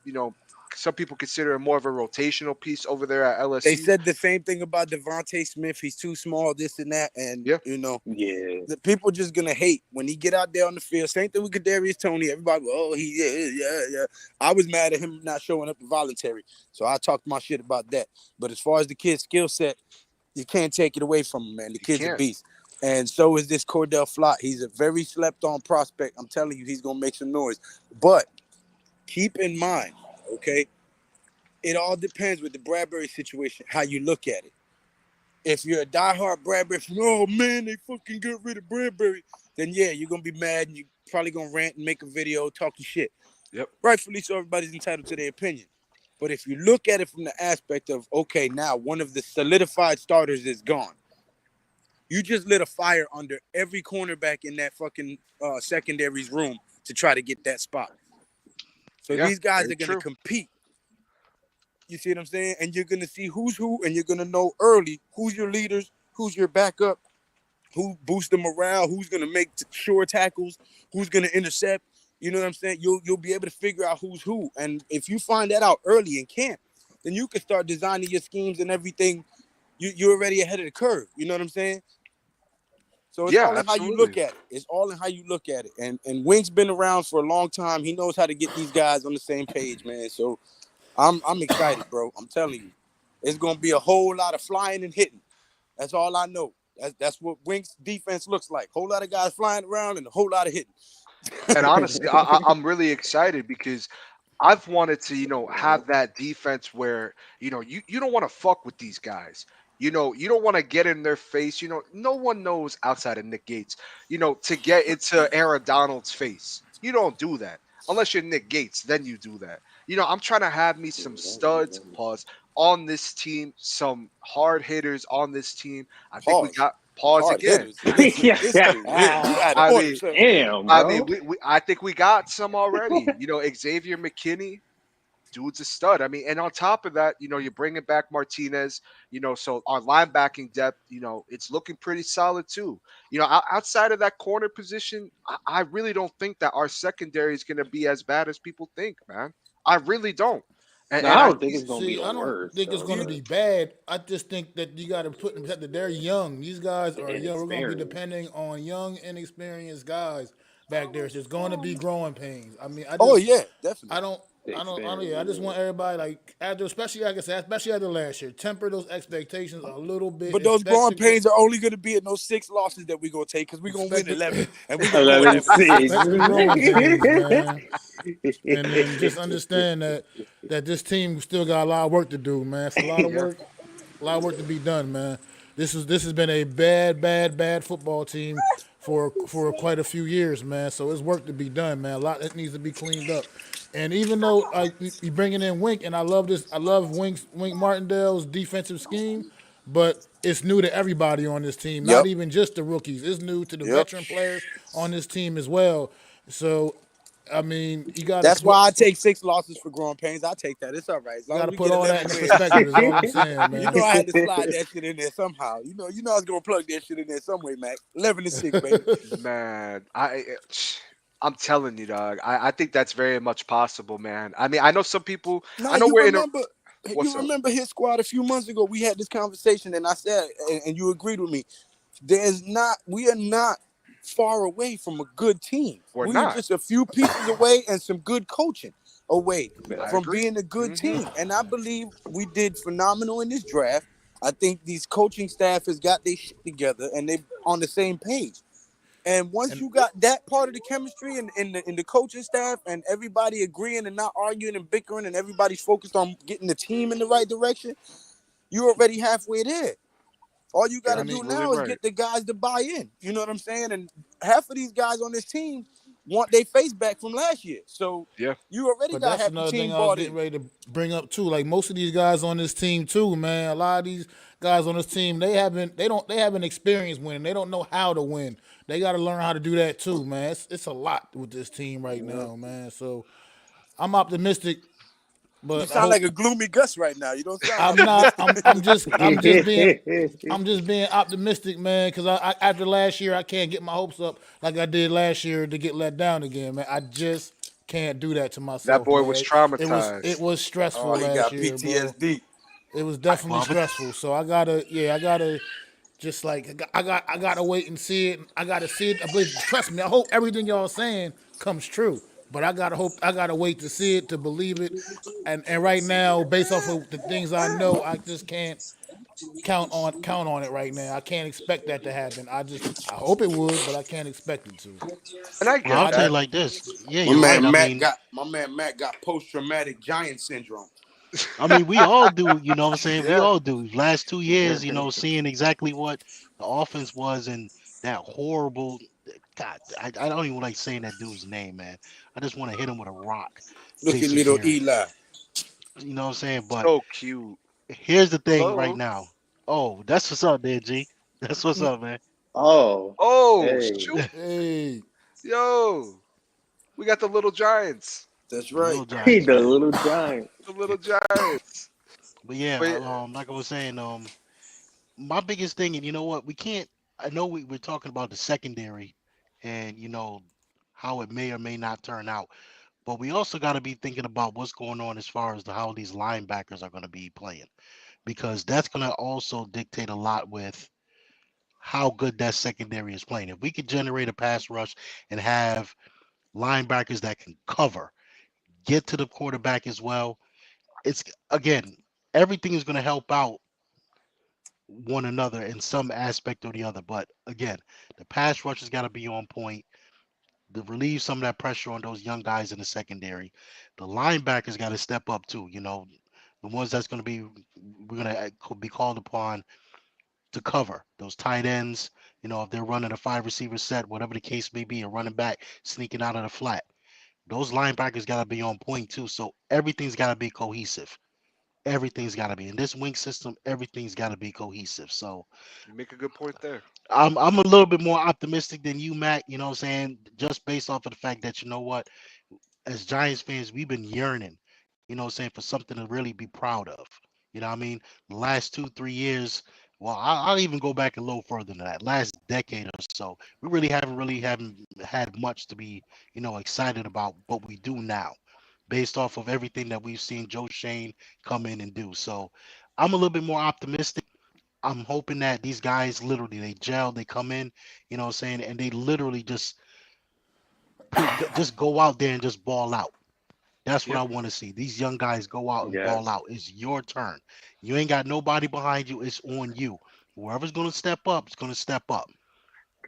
some people consider him more of a rotational piece over there at They LSU. said the same thing about Devontae Smith. He's too small, this and that, and Yeah, Yeah. the people just gonna hate when he get out there on the field. Same thing with Kadarius Toney. Everybody, oh, he yeah. I was mad at him not showing up to voluntary, so I talked my shit about that. But as far as the kid's skill set, you can't take it away from him, man. The you kid's a can't. beast, and so is this Cordell Flott. He's a very slept on prospect. I'm telling you, he's gonna make some noise. But keep in mind, okay, it all depends with the Bradberry situation how you look at it. If you're a diehard Bradberry fan, oh man, they fucking get rid of Bradberry, then yeah, you're gonna be mad and you're probably gonna rant and make a video talking shit. Yep. Rightfully so, everybody's entitled to their opinion. But if you look at it from the aspect of, okay, now one of the solidified starters is gone. You just lit a fire under every cornerback in that fucking secondary's room to try to get that spot. So Yeah, these guys very are gonna true. compete. You see what I'm saying? And you're gonna see who's who, and you're gonna know early who's your leaders, who's your backup, who boosts the morale, who's gonna make sure tackles, who's gonna intercept. You know what I'm saying? You'll be able to figure out who's who. And if you find that out early in camp, then you can start designing your schemes and everything. You're already ahead of the curve. You know what I'm saying? So it's Yeah, all in how you absolutely. look at it. It's all in how you look at it. And Wink's been around for a long time. He knows how to get these guys on the same page, man. So I'm excited, bro. I'm telling you, it's gonna be a whole lot of flying and hitting. That's all I know. That's what Wink's defense looks like. Whole lot of guys flying around and a whole lot of hitting. And honestly, I'm really excited because I've wanted to, have that defense where, you don't want to fuck with these guys. You don't want to get in their face. No one knows outside of Nick Gates, to get into Aaron Donald's face. You don't do that unless you're Nick Gates. Then you do that. I'm trying to have me some studs, pause, on this team, some hard hitters on this team. I think we Pause. got pause Hard again. hitters. Listen, Yeah. this dude here, you out of I order, mean, sir. Damn, I mean, bro. I think we got some already. Xavier McKinney, dude's a stud. I mean, and on top of that, you're bringing back Martinez. So our linebacking depth, it's looking pretty solid too. Outside of that corner position, I really don't think that our secondary is going to be as bad as people think, man. I really don't. And, No, and I I don't think see, it's gonna be See, the I don't worst think it's though, going to You, be but bad. I just think that you got to put them that they're young. These guys the are young. We're going to be inexperience. depending on young, inexperienced guys back there. So it's going to be growing pains. I mean, oh yeah, definitely. I don't, The yeah, I just experience. want everybody like after, especially like I said, especially after last year, temper those expectations a little bit. But those Expect growing to grow, pains are only going to be at those 6 losses that we're going to take because we're going to win expect 11 the, and we're going to go in there with the six. expect the growing pains, man. And then just Yeah. understand that this team still got a lot of work to do, man. It's a lot of yeah, work, a lot of work to be done, man. This has been a bad, bad, bad football team for quite a few years, man. So it's work to be done, man. A lot that needs to be cleaned up. And even though you bringing in Wink, and I love this, I love Wink Martindale's defensive scheme, but it's new to everybody on this team, not Yep. even just the rookies. It's new to the Yep. veteran players on this team as well. So, I mean, That's why I take 6 losses for growing pains. I take that. It's all right. As long as gotta we put get all that 11 into wins. perspective. Is all I'm saying, You man. know I had to slide that shit in there somehow. You know I was gonna plug that shit in there some way, Mac. 11-6, baby. man. I'm telling you, dog. I think that's very much possible, man. I mean, I know some people. Now I know you we're in a. remember What's up? Hit squad a few months ago. We had this conversation and I said and you agreed with me. We are not far away from a good team. We're We are not. just a few pieces away and some good coaching away I from agree. being a good Hmm. team. And I believe we did phenomenal in this draft. I think these coaching staff has got their shit together and they on the same page. And once And you got that part of the chemistry in the coaching staff and everybody agreeing and not arguing and bickering and everybody's focused on getting the team in the right direction, you're already halfway there. All you got You're to I do mean, absolutely now is right. get the guys to buy in. You know what I'm saying? And half of these guys on this team want their face back from last year. So Yeah. you already but got that's half the another thing team I was bought getting in. ready to bring up too. Like most of these guys on this team too, man. A lot of these guys on this team, they haven't experienced winning. They don't know how to win. They got to learn how to do that too, man. It's a lot with this team right Yeah. now, man. So I'm optimistic, You but I sound like hope a gloomy Gus right now. You don't sound I'm not. optimistic. I'm just being optimistic, man. Because after last year, I can't get my hopes up like I did last year to get let down again, man. I just can't do that to That myself, boy was man. It traumatized. was Oh, stressful he last got year, bro. PTSD. It was I definitely love it. stressful. So I gotta just like I gotta wait and see it. I gotta see it. I believe. Trust me. I hope everything y'all saying comes true. But I gotta wait to see it to believe it. And right now, based off of the things I know, I just can't count on it right now. I can't expect that to happen. I hope it would, but I can't expect it to. And I Well, get I'll I tell you that. like this. Yeah, you're right. My man Matt got post traumatic giant syndrome. We all do. You know what I'm saying? We Yeah. all do. Last 2 years, seeing exactly what the offense was and that horrible. God, I don't even like saying that dude's name, man. I just want to hit him with a rock, Look at face of little hearing. Eli. You know what I'm saying? But So cute. here's the thing right Hello. now. Oh, that's what's up there, G. That's what's up, man. Oh, Oh, hey, shoot. Hey, Yo. We got the little giants. That's The right. little he Giants, the man. little giant. The little giants. But yeah, But like I was saying, my biggest thing, and you know what, we can't. I know we're talking about the secondary, and how it may or may not turn out, but we also got to be thinking about what's going on as far as how these linebackers are going to be playing, because that's going to also dictate a lot with how good that secondary is playing. If we could generate a pass rush and have linebackers that can cover, get to the quarterback as well, it's again everything is going to help out one another in some aspect or the other. But again, the pass rush has got to be on point to relieve some of that pressure on those young guys in the secondary. The linebackers got to step up too. The ones that's going to be we're going to be called upon to cover those tight ends. If they're running a five receiver set, whatever the case may be, a running back sneaking out of the flat, those linebackers got to be on point too. So everything's got to be cohesive. Everything's got to be in this wing system. Everything's got to be cohesive. So you make a good point there. I'm a little bit more optimistic than you, Mac. You know what I'm saying? Just based off of the fact that you know what, as Giants fans, we've been yearning, what I'm saying, for something to really be proud of. You know what I mean? The last 2, 3 years, well, I'll even go back a little further than that. Last decade or so, we really haven't had much to be, excited about what we do now, based off of everything that we've seen Joe Shane come in and do. So I'm a little bit more optimistic. I'm hoping that these guys literally they gel, they come in, what I'm saying, and they literally just go out there and just ball out. That's what Yep. I want to see. These young guys go out and ball Yes. out. It's your turn. You ain't got nobody behind you. It's on you. Whoever's going to step up is going to step up.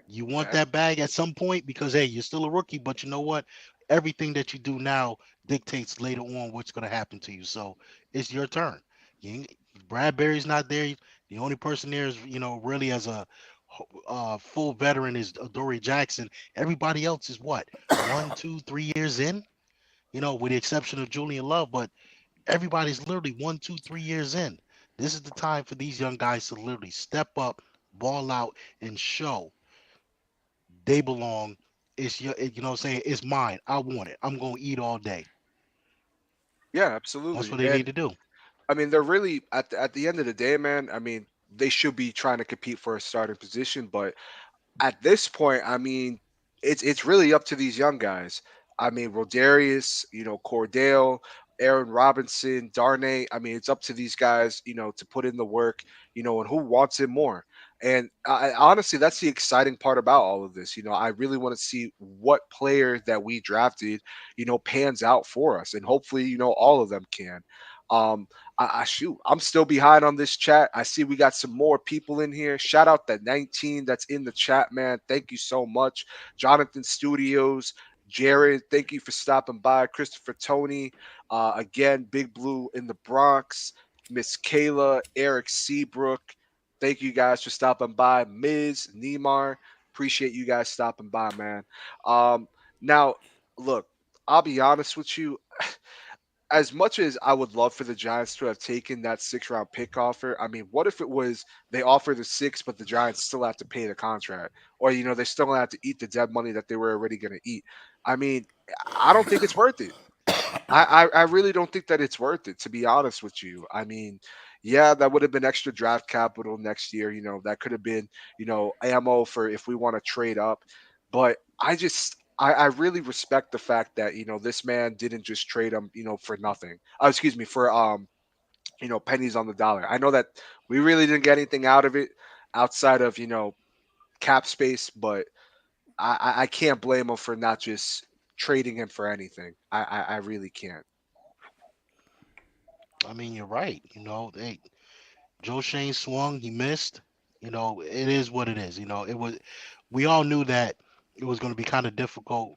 You want That that bag at some point because hey, you're still a rookie, but you know what? Everything that you do now dictates later on what's going to happen to you. So it's your turn. You ain't, Bradbury's not there. The only person there is, really as a full veteran is Dory Jackson. Everybody else is what 1, 2, 3 years in. With the exception of Julian Love, but everybody's literally 1, 2, 3 years in. This is the time for these young guys to literally step up, ball out, and show they belong. It's your, you know what I'm saying? It's mine. I want it. I'm going to eat all day. yeah, That's absolutely. what they And need to do. I mean, they're really at the end of the day, man. I mean, they should be trying to compete for a starting position, but at this point, I mean, it's really up to these young guys. I mean, Rodarius, Cordell, Aaron Robinson, Darnay. I mean, it's up to these guys, to put in the work, and who wants it more. And honestly, that's the exciting part about all of this. I really want to see what player that we drafted, pans out for us, and hopefully, all of them can. Um, I shoot, I'm still behind on this chat. I see we got some more people in here. Shout out that 19 that's in the chat, man. Thank you so much. Jonathan Studios, Jared, thank you for stopping by. Christopher Tony, again, Big Blue in the Bronx, Miss Kayla, Eric Seabrook. Thank you guys for stopping by. Ms. Neymar, appreciate you guys stopping by, man. Um, now, look, I'll be honest with you. As much as I would love for the Giants to have taken that 6 round pick offer, I mean, what if it was they offer the six, but the Giants still have to pay the contract, or they still gonna have to eat the dead money that they were already going to eat? I mean, I don't think it's worth it. I really don't think that it's worth it, to be honest with you. I mean, yeah, that would have been extra draft capital next year. That could have been ammo for if we want to trade up. But I really respect the fact that this man didn't just trade him for nothing. Excuse me, for pennies on the dollar. I know that we really didn't get anything out of it outside of cap space, but I can't blame him for not just trading him for anything. I really can't. I mean, you're right. Joe Shane swung, he missed. It is what it is. It was. We all knew that it was going to be kind of difficult.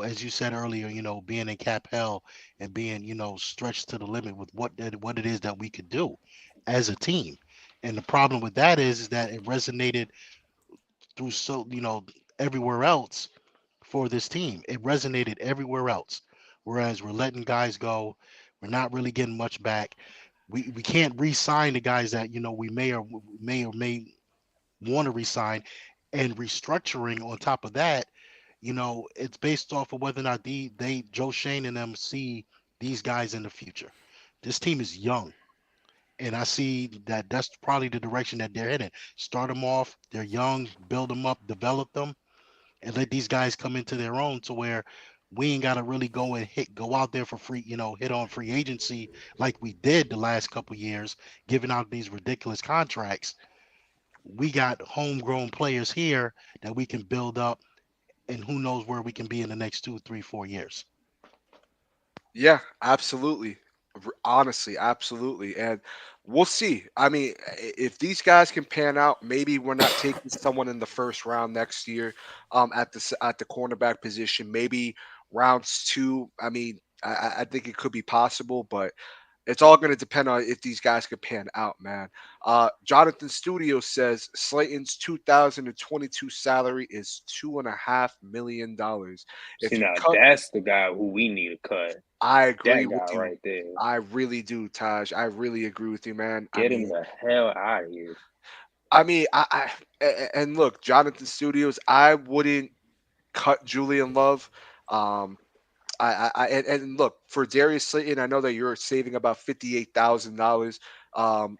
As you said earlier, being in cap hell and being, stretched to the limit with what it is that we could do as a team. And the problem with that is that it resonated through everywhere else for this team. It resonated everywhere else. Whereas we're letting guys go, we're not really getting much back. We can't re-sign the guys that we may want to resign, and restructuring on top of that. It's based off of whether or not they Joe Shane and them see these guys in the future. This team is young, and I see that that's probably the direction that they're heading. Start them off, they're young, build them up, develop them, and let these guys come into their own to where we ain't gotta really go out there for free, hit on free agency like we did the last couple years, giving out these ridiculous contracts. We got homegrown players here that we can build up, and who knows where we can be in the next 2, 3, 4 years. Yeah, absolutely. Honestly, absolutely. And we'll see. I mean, if these guys can pan out, maybe we're not taking someone in the first round next year at the cornerback position. Maybe rounds two. I mean, I think it could be possible, but it's all going to depend on if these guys can pan out, man. Jonathan Studio says Slayton's 2022 salary is $2.5 million. See, If you now cut, that's the guy who we need to cut. I agree That with guy you. right there. I really do, Taj. I really agree with you, man. Get him the hell out of here. And look, Jonathan Studios, I wouldn't cut Julian Love. Um, and look for Darius Slayton. I know that you're saving about $58,000.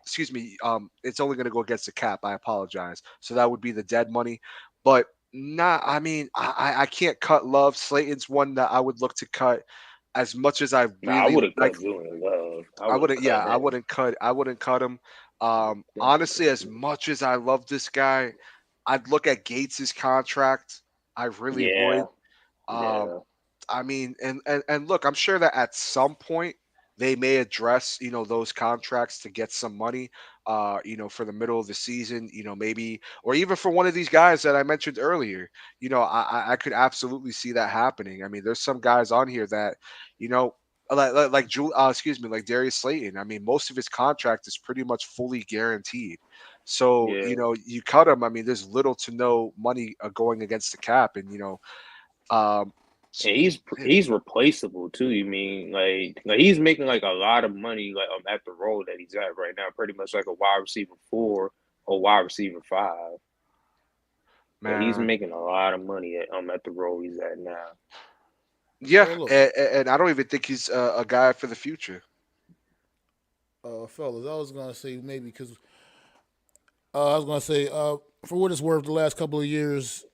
Excuse me. It's only going to go against the cap. I apologize. So that would be the dead money. But not. I mean, I can't cut Love. Slayton's one that I would look to cut as much as I Nah, I really would have like. cut Julian Love. I I would have wouldn't. cut Yeah, I him. wouldn't cut. I wouldn't cut him. Honestly, as Definitely. much as I love this guy, I'd look at Gates's contract. I really would. Yeah, Um, yeah. I mean, and look, I'm sure that at some point they may address, those contracts to get some money, for the middle of the season, maybe, or even for one of these guys that I mentioned earlier. I could absolutely see that happening. I mean, there's some guys on here that, you know, excuse me, like Darius Slayton. I mean, most of his contract is pretty much fully guaranteed. So, Yeah. you cut him. I mean, there's little to no money going against the cap, and um, And he's replaceable too. You mean like he's making like a lot of money like at the role that he's at right now, pretty much like a wide receiver 4 or wide receiver 5. Like he's man. making a lot of money at the role he's at now. Yeah, Well, look, and I don't even think he's a guy for the future. fellas, I was gonna say maybe because I was gonna say for what it's worth, the last couple of years,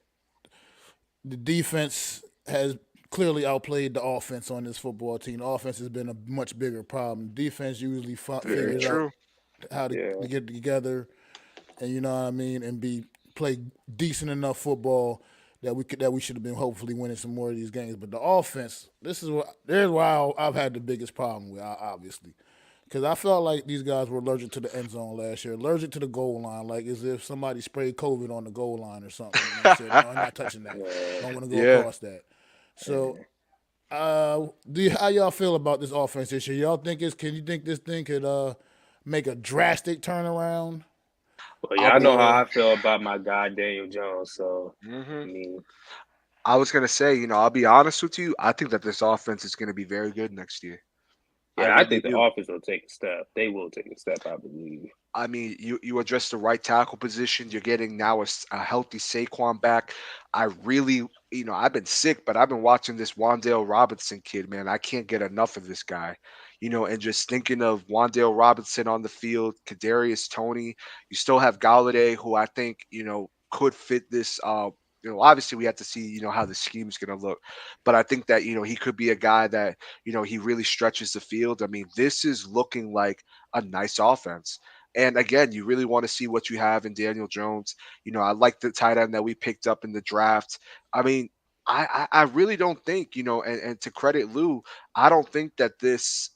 the defense has clearly outplayed the offense on this football team. The offense has been a much bigger problem. Defense usually Very figures Yeah, out true. how to yeah. get together, and you know what I mean, and be play decent enough football that we should have been hopefully winning some more of these games. But the offense, there's why I've had the biggest problem with, obviously. Because I felt like these guys were allergic to the end zone last year, allergic to the goal line, like as if somebody sprayed COVID on the goal line or something and said, "No, I'm not touching that. Yeah, Don't want to go Yeah. across that." So, yeah. how y'all feel about this offense this year? Y'all think Can you think this thing could make a drastic turnaround? Well, I'll y'all be. know how Or I feel about my guy Daniel Jones. So hmm I mean, I was gonna say, I'll be honest with you. I think that this offense is gonna be very good next year. I yeah, I really think the do. offense will take a step. They will take a step, I believe. I mean, you address the right tackle position. You're getting now a healthy Saquon back. I really, I've been sick, but I've been watching this Wandale Robinson kid, man. I can't get enough of this guy. And just thinking of Wandale Robinson on the field, Kadarius Tony. You still have Galladay, who I think could fit obviously we have to see, how the scheme's going to look. But I think that, he could be a guy that, he really stretches the field. I mean, this is looking like a nice offense. And again, you really want to see what you have in Daniel Jones. I like the tight end that we picked up in the draft. I mean, I really don't think, and to credit Lou, I don't think that this,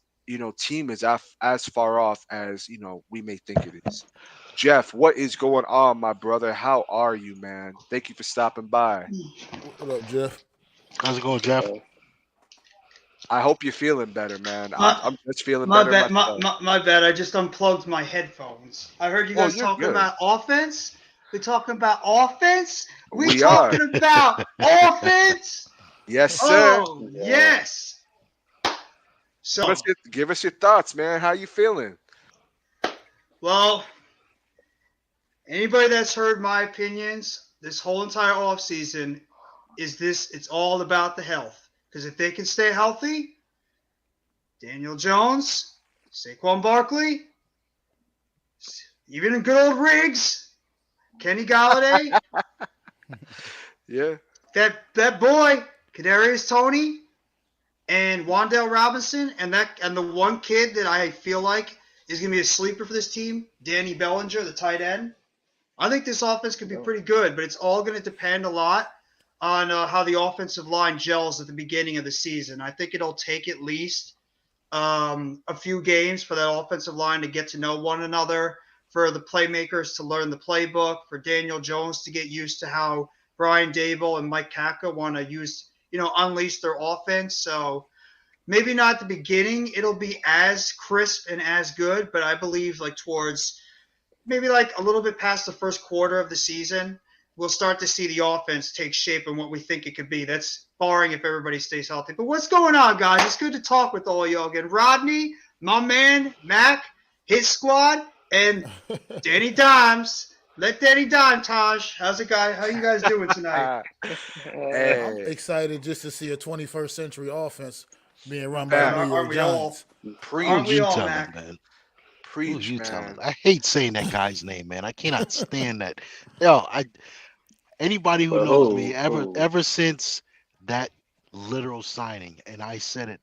team is as far off as, we may think it is. Jeff, what is going on, my brother? How are you, man? Thank you for stopping by. What up, Jeff? How's it going, Jeff? I hope you're feeling better, man. I'm, My I'm just feeling my better bad. myself. My bad. I just unplugged my headphones. I heard you Oh, guys you're talking good. about offense. We're talking about offense. We We are. talking about offense. Yes, sir. Oh Yeah. yes. So Give us your thoughts, man. How you feeling? well, anybody that's heard my opinions this whole entire off season is this. It's all about the health. Because if they can stay healthy, Daniel Jones, Saquon Barkley, even in good old Riggs, Kenny Galladay, Yeah. that boy, Kadarius Toney, and Wandale Robinson, and the one kid that I feel like is gonna be a sleeper for this team, Danny Bellinger, the tight end. I think this offense could be pretty good, but it's all gonna depend a lot on how the offensive line gels at the beginning of the season. I think it'll take at least a few games for that offensive line to get to know one another, for the playmakers to learn the playbook, for Daniel Jones to get used to how Brian Dable and Mike Kaka want to unleash their offense. So maybe not at the beginning it'll be as crisp and as good, but I believe like towards maybe like a little bit past the first quarter of the season, we'll start to see the offense take shape and what we think it could be. That's barring if everybody stays healthy. But what's going on, guys? It's good to talk with all y'all again. Rodney, my man, Mac, Hit Squad, and Danny Dimes. Let Danny Dime, Taj. How's it, guy? How you guys doing tonight? I'm Hey, excited just to see a 21st century offense being run by the Aren't, New man. aren't York we all? Giants. Aren't Who's we Preach, you all, telling, Mac? man? Who's preach, you telling? man. I hate saying that guy's name, man. I cannot stand that. Yo, anybody who But knows me who? ever since that literal signing, and I said it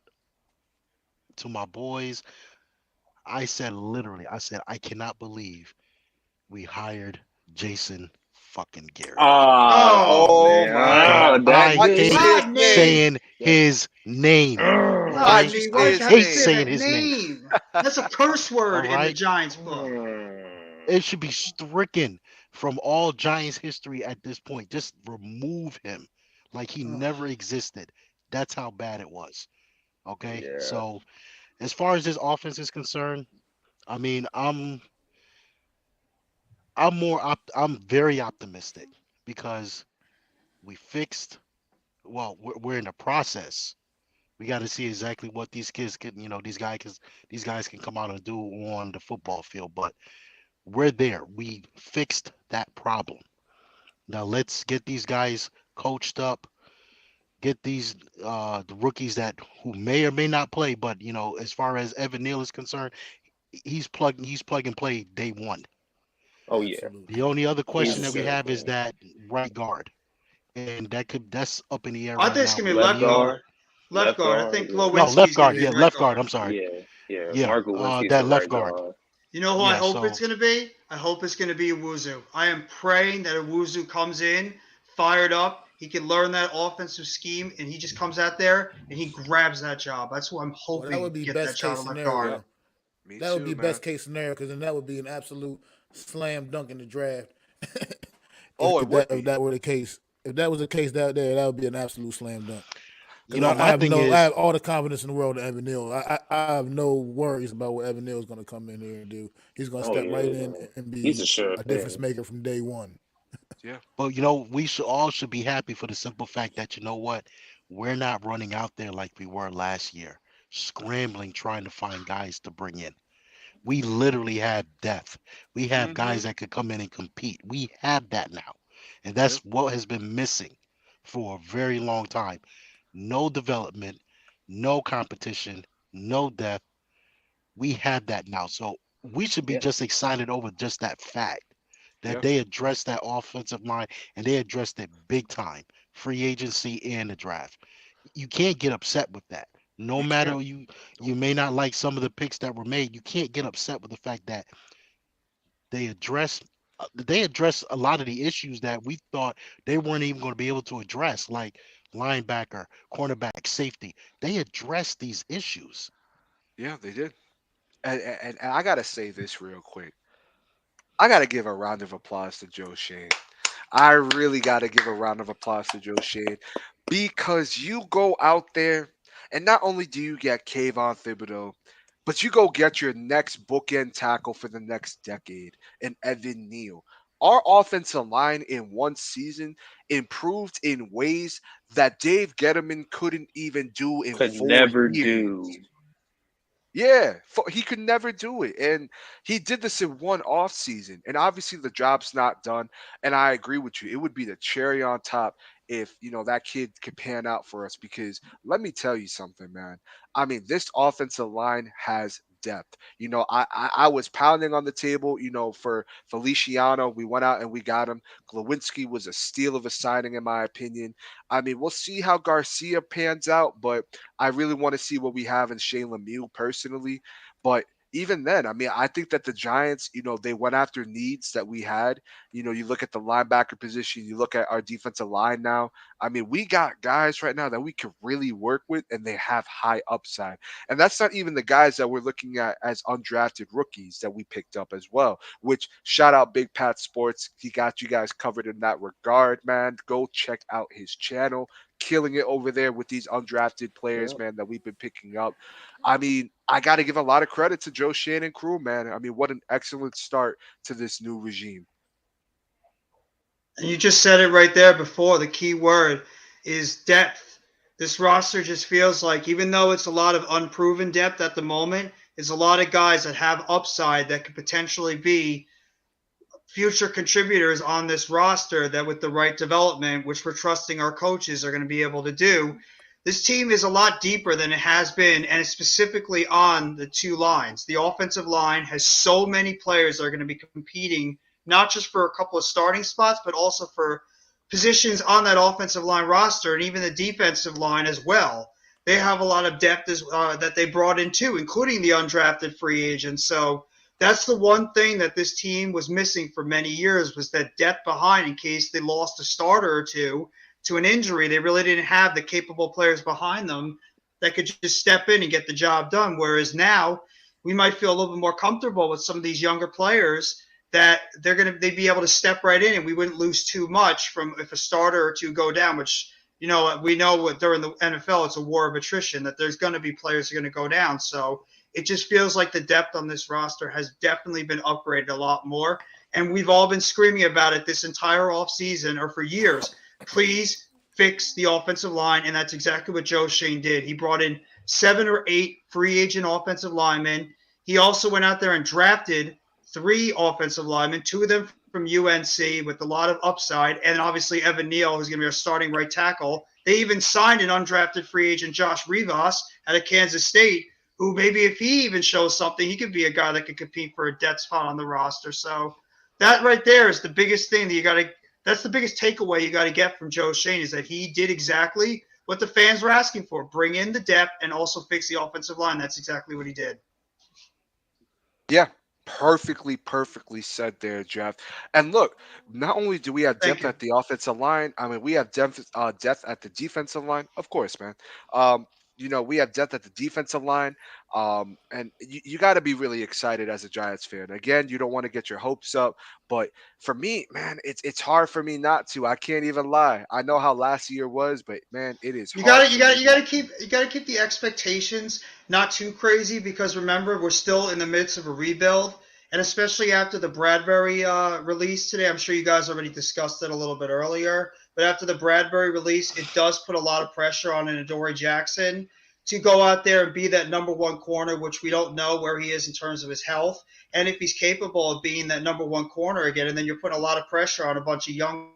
to my boys, I said literally, I said I cannot believe we hired Jason fucking Garrett. Oh Oh, Oh man. my Okay, God. Oh, that I Why you hate say his dude. name? Rodney! saying That, his name. Why'd Okay, you Rodney, say I why'd you his have to hate say name? saying that his name. name? That's a curse All word in the right, Giants book. it should be stricken from all Giants history at this point. Just remove him, like he Ugh. never existed. That's how bad it was. Okay, yeah. so as far as this offense is concerned, I mean, I'm very optimistic because we fixed. Well, we're in the process. We got to see exactly what these kids can, these guys can come out and do on the football field. But we're there. We fixed that problem. Now let's get these guys coached up. Get these the rookies that who may or may not play, but as far as Evan Neal is concerned, he's plug and play day one. Oh yeah. The Absolutely. only other He's question a that we have is certified that right guard, and that's up in the air I right think it's now gonna be with left left Neil. guard. guard. Left Left guard. I guard. think Yeah. No, Lewinsky's left gonna guard. be Yeah, the right left guard. guard. I'm sorry. Yeah. Yeah. Yeah, Mark Lewinsky's that the left right guard. guard. You know who I Yeah, hope it's so gonna be? I hope it's gonna be Wuzu. I am praying that Wuzu comes in fired up. He can learn that offensive scheme, and he just comes out there and he grabs that job. That's what I'm Well, that hoping would be get that best job case at left Yep. guard. scenario. Me That would too, be man. best case scenario because then that would be an absolute slam dunk in the draft. Oh, it would If be. that were the case, if that was the case that would be an absolute slam dunk. Because I my have thing no, I is, have all the confidence in the world in Evan Neal. I have no worries about what Evan Neal is going to come in here and do. He's going to Oh step right yeah. in and He's be a sure a difference thing. maker from day one. Yeah. but we should be happy for the simple fact that what, we're not running out there like we were last year, scrambling trying to find guys to bring in. We literally have depth. We have Mm-hmm. guys that could come in and compete. We have that now. And Yep. that's what has been missing for a very long time. No development, no competition, no depth. We have that now. So we should be Yeah. just excited over just that fact. that Yeah. they addressed that offensive line and they addressed it big time, free agency and the draft. You can't get upset with that. No You matter can't. you may not like some of the picks that were made, you can't get upset with the fact that they address they address a lot of the issues that we thought they weren't even going to be able to address, like linebacker, cornerback, safety. They addressed these issues. Yeah, they did. And I gotta say this real quick. I gotta give a round of applause to Joe Shane. I really got to give a round of applause to Joe Shane because you go out there and not only do you get Kayvon Thibodeau, but you go get your next bookend tackle for the next decade in Evan Neal. Our offensive line in one season improved in ways that Dave Gettleman couldn't even do in Could 4 never years. do. Yeah, he could never do it, and he did this in one off season. And obviously, the job's not done. And I agree with you; it would be the cherry on top if that kid could pan out for us. Because let me tell you something, man. I mean, this offensive line has depth. I was pounding on the table. For Feliciano, we went out and we got him. Glowinski was a steal of a signing, in my opinion. I mean, we'll see how Garcia pans out, but I really want to see what we have in Shane Lemieux personally. But even then, I mean, I think that the Giants, they went after needs that we had. You look at the linebacker position, you look at our defensive line now. I mean, we got guys right now that we can really work with and they have high upside. And that's not even the guys that we're looking at as undrafted rookies that we picked up as well, which shout out Big Pat Sports. He got you guys covered in that regard, man. Go check out his channel, killing it over there with these undrafted players, Yep. man, that we've been picking up. I mean, I got to give a lot of credit to Joe Shannon crew, man. I mean, what an excellent start to this new regime. And you just said it right there before. The key word is depth. This roster just feels like, even though it's a lot of unproven depth at the moment, it's a lot of guys that have upside that could potentially be future contributors on this roster that, with the right development, which we're trusting our coaches are going to be able to do, this team is a lot deeper than it has been, and it's specifically on the two lines. The offensive line has so many players that are going to be competing not just for a couple of starting spots, but also for positions on that offensive line roster, and even the defensive line as well. They have a lot of depth that they brought in too, including the undrafted free agents. So that's the one thing that this team was missing for many years, was that depth behind in case they lost a starter or two to an injury. They really didn't have the capable players behind them that could just step in and get the job done. Whereas now we might feel a little bit more comfortable with some of these younger players that they'd be able to step right in and we wouldn't lose too much from if a starter or two go down, which we know during the NFL it's a war of attrition, that there's going to be players who are going to go down. So it just feels like the depth on this roster has definitely been upgraded a lot more. And we've all been screaming about it this entire offseason or for years. Please fix the offensive line. And that's exactly what Joe Shane did. He brought in 7 or 8 free agent offensive linemen. He also went out there and drafted 3 offensive linemen, 2 of them from UNC with a lot of upside. And obviously Evan Neal, who's going to be our starting right tackle. They even signed an undrafted free agent, Josh Rivas, out of Kansas State, who maybe if he even shows something, he could be a guy that could compete for a depth spot on the roster. So that right there is the biggest thing that you got to – that's the biggest takeaway you got to get from Joe Shane, is that he did exactly what the fans were asking for, bring in the depth and also fix the offensive line. That's exactly what he did. Yeah, perfectly said there, Jeff. And look, not only do we have Thank depth you. at the offensive line, I mean, we have depth at the defensive line, of course, man. Um, we have depth at the defensive line, and you got to be really excited as a Giants fan. Again, you don't want to get your hopes up, but for me, man, it's hard for me not to. I can't even lie. I know how last year was, but man, it is You hard got to for me not to. you got to keep the expectations not too crazy, because remember, we're still in the midst of a rebuild, and especially after the Bradberry release today. I'm sure you guys already discussed it a little bit earlier, but after the Bradberry release, it does put a lot of pressure on an Adoree Jackson to go out there and be that number one corner, which we don't know where he is in terms of his health, and if he's capable of being that number one corner again. And then you're putting a lot of pressure on a bunch of young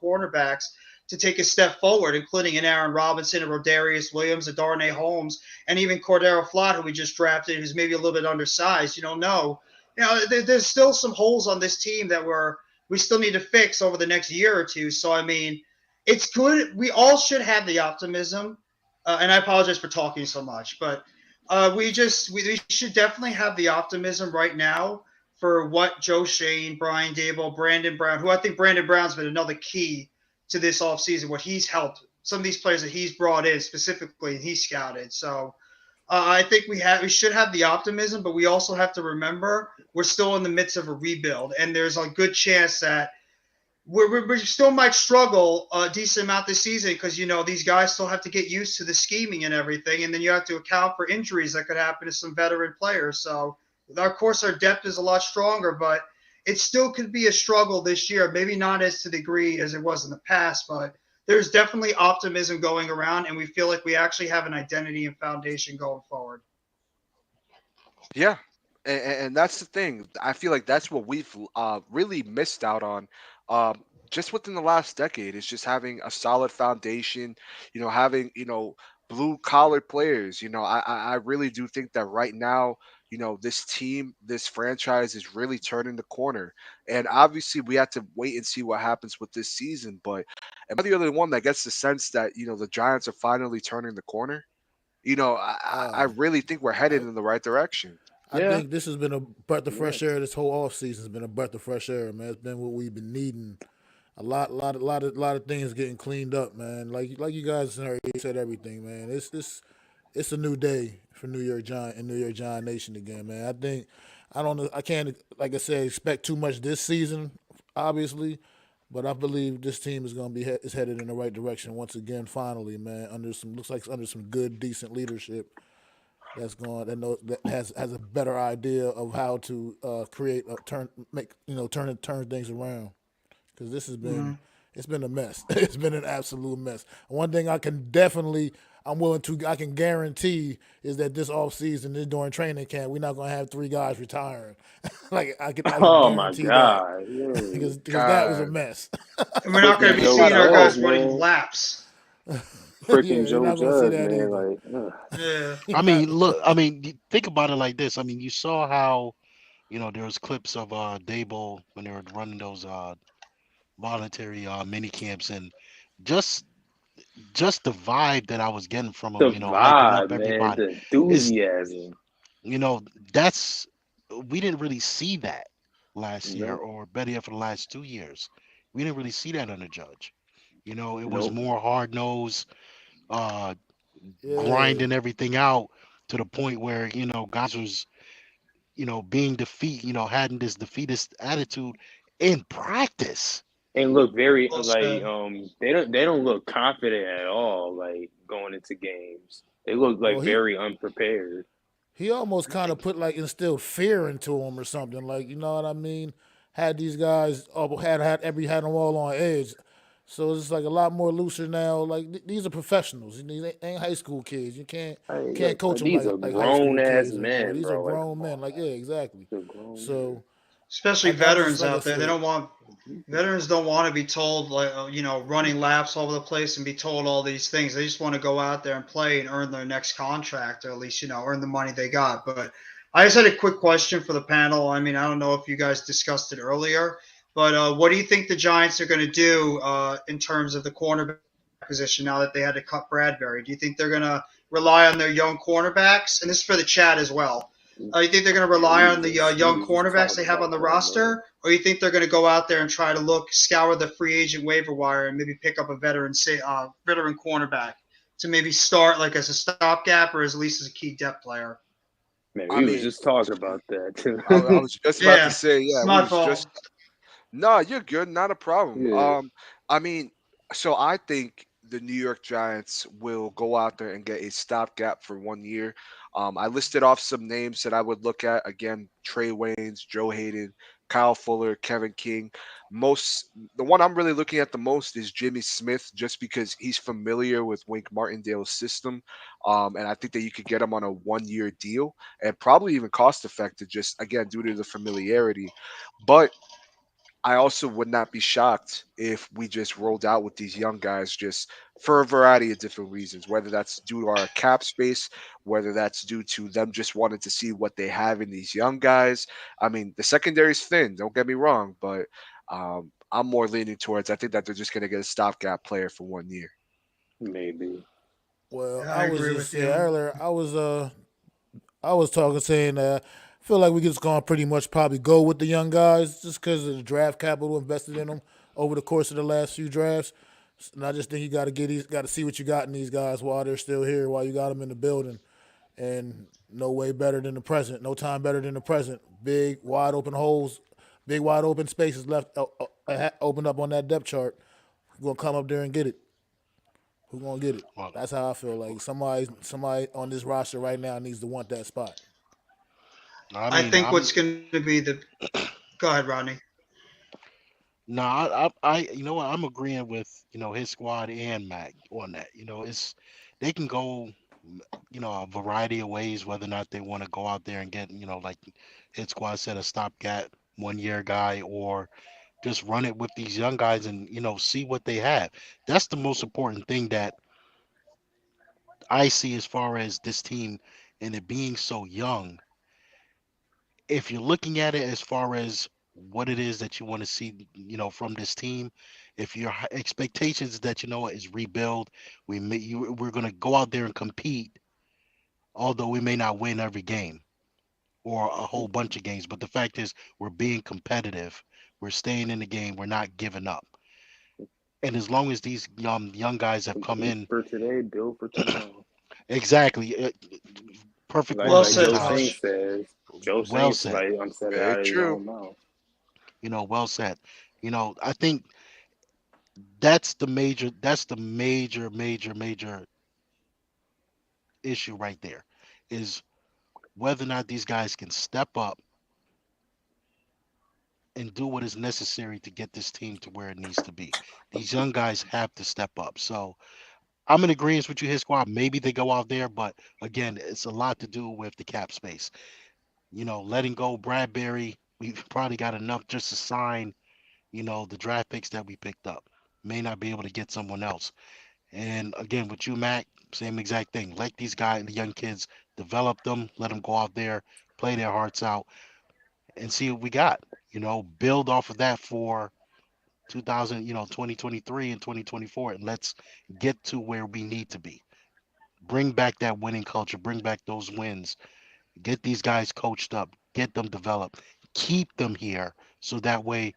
cornerbacks to take a step forward, including an Aaron Robinson, a Rodarius Williams, a Darnay Holmes, and even Cordero Flott, who we just drafted, who's maybe a little bit undersized. You don't know. There's still some holes on this team that we still need to fix over the next year or two. So I mean, it's good. We all should have the optimism. And I apologize for talking so much, but we should definitely have the optimism right now for what Joe Shane, Brian Dable, Brandon Brown, who I think Brandon Brown's been another key to this offseason, what he's helped some of these players that he's brought in specifically and he scouted. So I think we should have the optimism, but we also have to remember we're still in the midst of a rebuild, and there's a good chance that we still might struggle a decent amount this season because these guys still have to get used to the scheming and everything, and then you have to account for injuries that could happen to some veteran players. So, of course, our depth is a lot stronger, but it still could be a struggle this year. Maybe not as to the degree as it was in the past, but there's definitely optimism going around, and we feel like we actually have an identity and foundation going forward. Yeah, and that's the thing. I feel like that's what we've really missed out on, just within the last decade. Is just having a solid foundation. Having blue collar players. I really do think that right now, this team, this franchise is really turning the corner. And obviously, we have to wait and see what happens with this season. But am I the only one that gets the sense that the Giants are finally turning the corner? I Um, really think we're headed I, in the right direction. I Yeah, think this has been a breath of yeah. fresh air. This whole off season has been a breath of fresh air, man. It's been what we've been needing. A lot of things getting cleaned up, man. Like you guys said everything, man. It's a new day for New York Giant and New York Giant Nation again, man. I don't know. I can't, like I said, expect too much this season, obviously, but I believe this team is going to is headed in the right direction once again. Finally, man, looks like under some good, decent leadership that has a better idea of how to create a turn things around because this has been Mm-hmm. it's been a mess. It's been an absolute mess. One thing I can guarantee is that this off season, this during training camp, we're not gonna have three guys retiring. Like I can Oh my guarantee that God, yeah. because that was a God, mess. And we're not going Freaking to be yeah, Joe we seeing gotta our hope. Judge, guys running man. laps. Yeah, Freaking you're Joe not gonna see Judge, that man. either. Like, Yeah. You're I not mean, gonna. look, I mean, think about it like this. I mean, you saw how, there was clips of Dable when they were running those voluntary mini camps, and just just the vibe that I was getting from him, the hyping up vibe, man. everybody. The Is enthusiasm. you know, that's we didn't really see that last year, Nope. or better yet, for the last 2 years. We didn't really see that under Judge. It was Nope. more hard nosed, uh, Yeah. grinding everything out to the point where guys was being having this defeatist attitude in practice. And look very Well like said. they don't look confident at all, like going into games. They look Well, like very unprepared. he almost kind of put like instilled fear into them or something. Like you know what I mean? Had these guys had them all on edge. So it's like a lot more looser now. Like these are professionals. These ain't high school kids. You Like, can't coach them these are like high grown school ass kids anymore. men, These are bro. Like, grown come men. on, Like yeah, man. exactly. These are grown men. So Especially I just veterans like I out there. They said, don't want veterans don't want to be told like running laps all over the place and be told all these things. They just want to go out there and play and earn their next contract, or at least earn the money they got. But I just had a quick question for the panel. I mean, I don't know if you guys discussed it earlier, but what do you think the Giants are going to do in terms of the cornerback position now that they had to cut Bradberry? Do you think they're going to rely on their young cornerbacks? And this is for the chat as well. You think they're going to rely on the Jesus, young we was just cornerbacks they talking have on about the that, man. roster, or you think they're going to go out there and try to scour the free agent waiver wire and maybe pick up a veteran cornerback to maybe start like as a stopgap or as at least as a key depth player? Man, I we was mean, just talking about that too. I was just about to Yeah, say, it's yeah, we my was just. fault. No, you're good, not a problem. Yeah. I mean, so I think the New York Giants will go out there and get a stopgap for 1 year. I listed off some names that I would look at. Again, Trey Waynes, Joe Hayden, Kyle Fuller, Kevin King. The one I'm really looking at the most is Jimmy Smith, just because he's familiar with Wink Martindale's system. And I think that you could get him on a 1 year deal and probably even cost effective, just again, due to the familiarity. But I also would not be shocked if we just rolled out with these young guys just for a variety of different reasons, whether that's due to our cap space, whether that's due to them just wanting to see what they have in these young guys. I mean, the secondary is thin, don't get me wrong, but I'm more leaning towards I think that they're just going to get a stopgap player for 1 year. Maybe. Well, I I was agree just with yeah you. earlier. I was talking saying that I feel like we just gonna pretty much probably go with the young guys just because of the draft capital invested in them over the course of the last few drafts. And I just think you got to got to see what you got in these guys while they're still here, while you got them in the building. And no way better than the present. No time better than the present. Big wide open holes, big wide open spaces left opened up on that depth chart. We're gonna come up there and get it. Who gonna get it? Well, That's how I feel. Like somebody on this roster right now needs to want that spot. I I mean, think what's going to be the. Go ahead, Rodney. no, you know what? I'm agreeing with his squad and Mac on that. They can go, a variety of ways whether or not they want to go out there and get like his squad said a stopgap 1 year guy or just run it with these young guys and see what they have. That's the most important thing that I see as far as this team and it being so young. If you're looking at it as far as what it is that you want to see, from this team, if your expectations that what is rebuild, we're going to go out there and compete, although we may not win every game or a whole bunch of games, but the fact is we're being competitive, we're staying in the game, we're not giving up. And as long as these young guys have come Compete in, for today, build for tomorrow. exactly, perfect Like Well words like there, said, Joe Tosh. Saint Tosh. says. Joe Well Saint said. like said it Very out of his true. own mouth. Well said. I think that's the major issue right there is whether or not these guys can step up and do what is necessary to get this team to where it needs to be. These young guys have to step up. So I'm in agreement with you, his squad. Maybe they go out there, but again, it's a lot to do with the cap space. Letting go Bradberry, we've probably got enough just to sign, the draft picks that we picked up. May not be able to get someone else. And again, with you, Mac, same exact thing. Let these guys, the young kids, develop them. Let them go out there, play their hearts out, and see what we got. Build off of that for 2000, 2023 and 2024, and let's get to where we need to be. Bring back that winning culture. Bring back those wins. Get these guys coached up. Get them developed. Keep them here so that way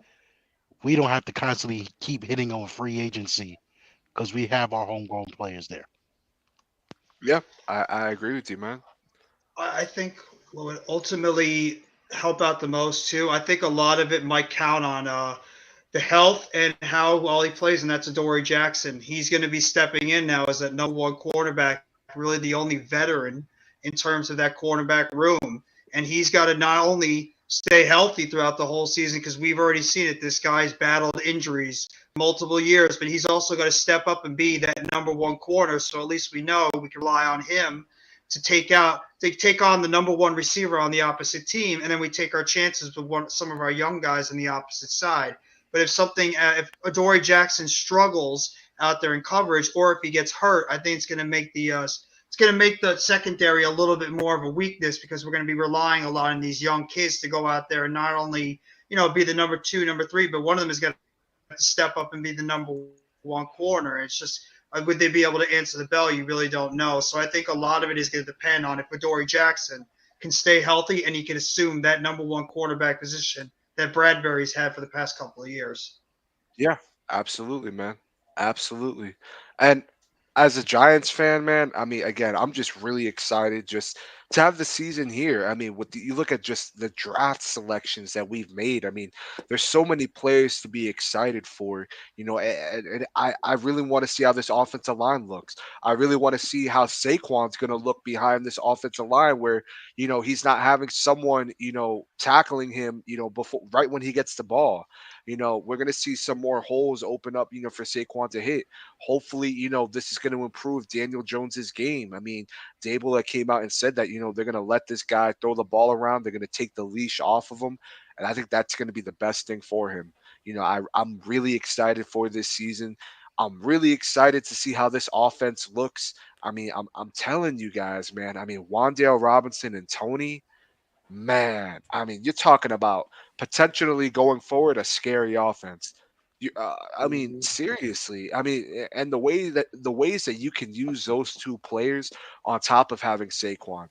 we don't have to constantly keep hitting on free agency because we have our homegrown players there. Yeah, I agree with you, man. I think what would ultimately help out the most too. I think a lot of it might count on the health and how well he plays, and that's Adoree Jackson. He's going to be stepping in now as that number one cornerback, really the only veteran in terms of that cornerback room. And he's got to not only stay healthy throughout the whole season, because we've already seen it. This guy's battled injuries multiple years, but he's also got to step up and be that number one corner. So at least we know we can rely on him to take on the number one receiver on the opposite team, and then we take our chances with some of our young guys on the opposite side. But if Adoree Jackson struggles out there in coverage, or if he gets hurt, I think it's going to make the secondary a little bit more of a weakness, because we're going to be relying a lot on these young kids to go out there and not only be the number two, number three, but one of them is going to step up and be the number one corner. It's just would they be able to answer the bell? You really don't know. So I think a lot of it is going to depend on if Adoree Jackson can stay healthy and he can assume that number one cornerback position that Bradbury's had for the past couple of years. Yeah, absolutely, man. Absolutely. And as a Giants fan, man, I mean, again, I'm just really excited just to have the season here. I mean, you look at just the draft selections that we've made. I mean, there's so many players to be excited for, and I really want to see how this offensive line looks. I really want to see how Saquon's going to look behind this offensive line where, he's not having someone, tackling him, before right when he gets the ball. We're going to see some more holes open up, for Saquon to hit. Hopefully, this is going to improve Daniel Jones's game. I mean, Dable came out and said that, they're going to let this guy throw the ball around. They're going to take the leash off of him. And I think that's going to be the best thing for him. I'm really excited for this season. I'm really excited to see how this offense looks. I mean, I'm telling you guys, man. I mean, Wandale Robinson and Tony. man, I mean, you're talking about potentially going forward a scary offense. I mean, Mhm. seriously. I mean, and the ways that you can use those two players on top of having Saquon,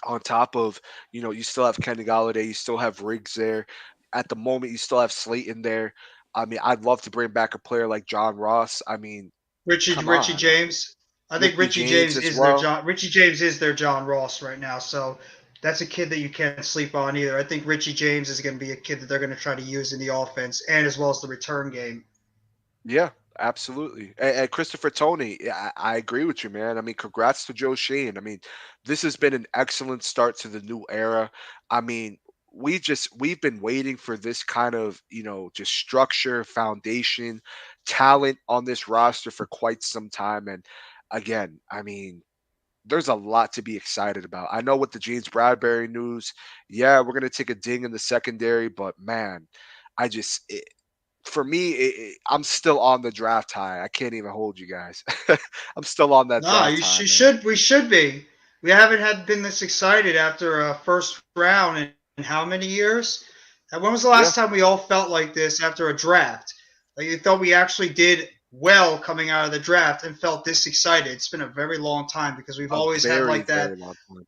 on top of you still have Kenny Galladay, you still have Riggs there. At the moment, you still have Slayton there. I mean, I'd love to bring back a player like John Ross. I mean, come Richie on, James. I think Ricky Richie James James as is their well. John. Richie James is their John Ross right now. So that's a kid that you can't sleep on either. I think Richie James is going to be a kid that they're going to try to use in the offense and as well as the return game. Yeah, absolutely. And Christopher Tony, yeah, I agree with you, man. I mean, congrats to Joe Shane. I mean, this has been an excellent start to the new era. I mean, we've been waiting for this kind of, just structure, foundation, talent on this roster for quite some time. And again, I mean, there's a lot to be excited about. I know with the James Bradberry news, yeah, we're gonna take a ding in the secondary, but man, I just for me, I'm still on the draft high. I can't even hold you guys. I'm still on that No, draft you high, man. should. We should be. We haven't had been this excited after a first round in how many years? And when was the last time Yeah, we all felt like this after a draft? Like you thought we actually did well coming out of the draft and felt this excited. It's been a very long time because we've a always had very, like that. very long time.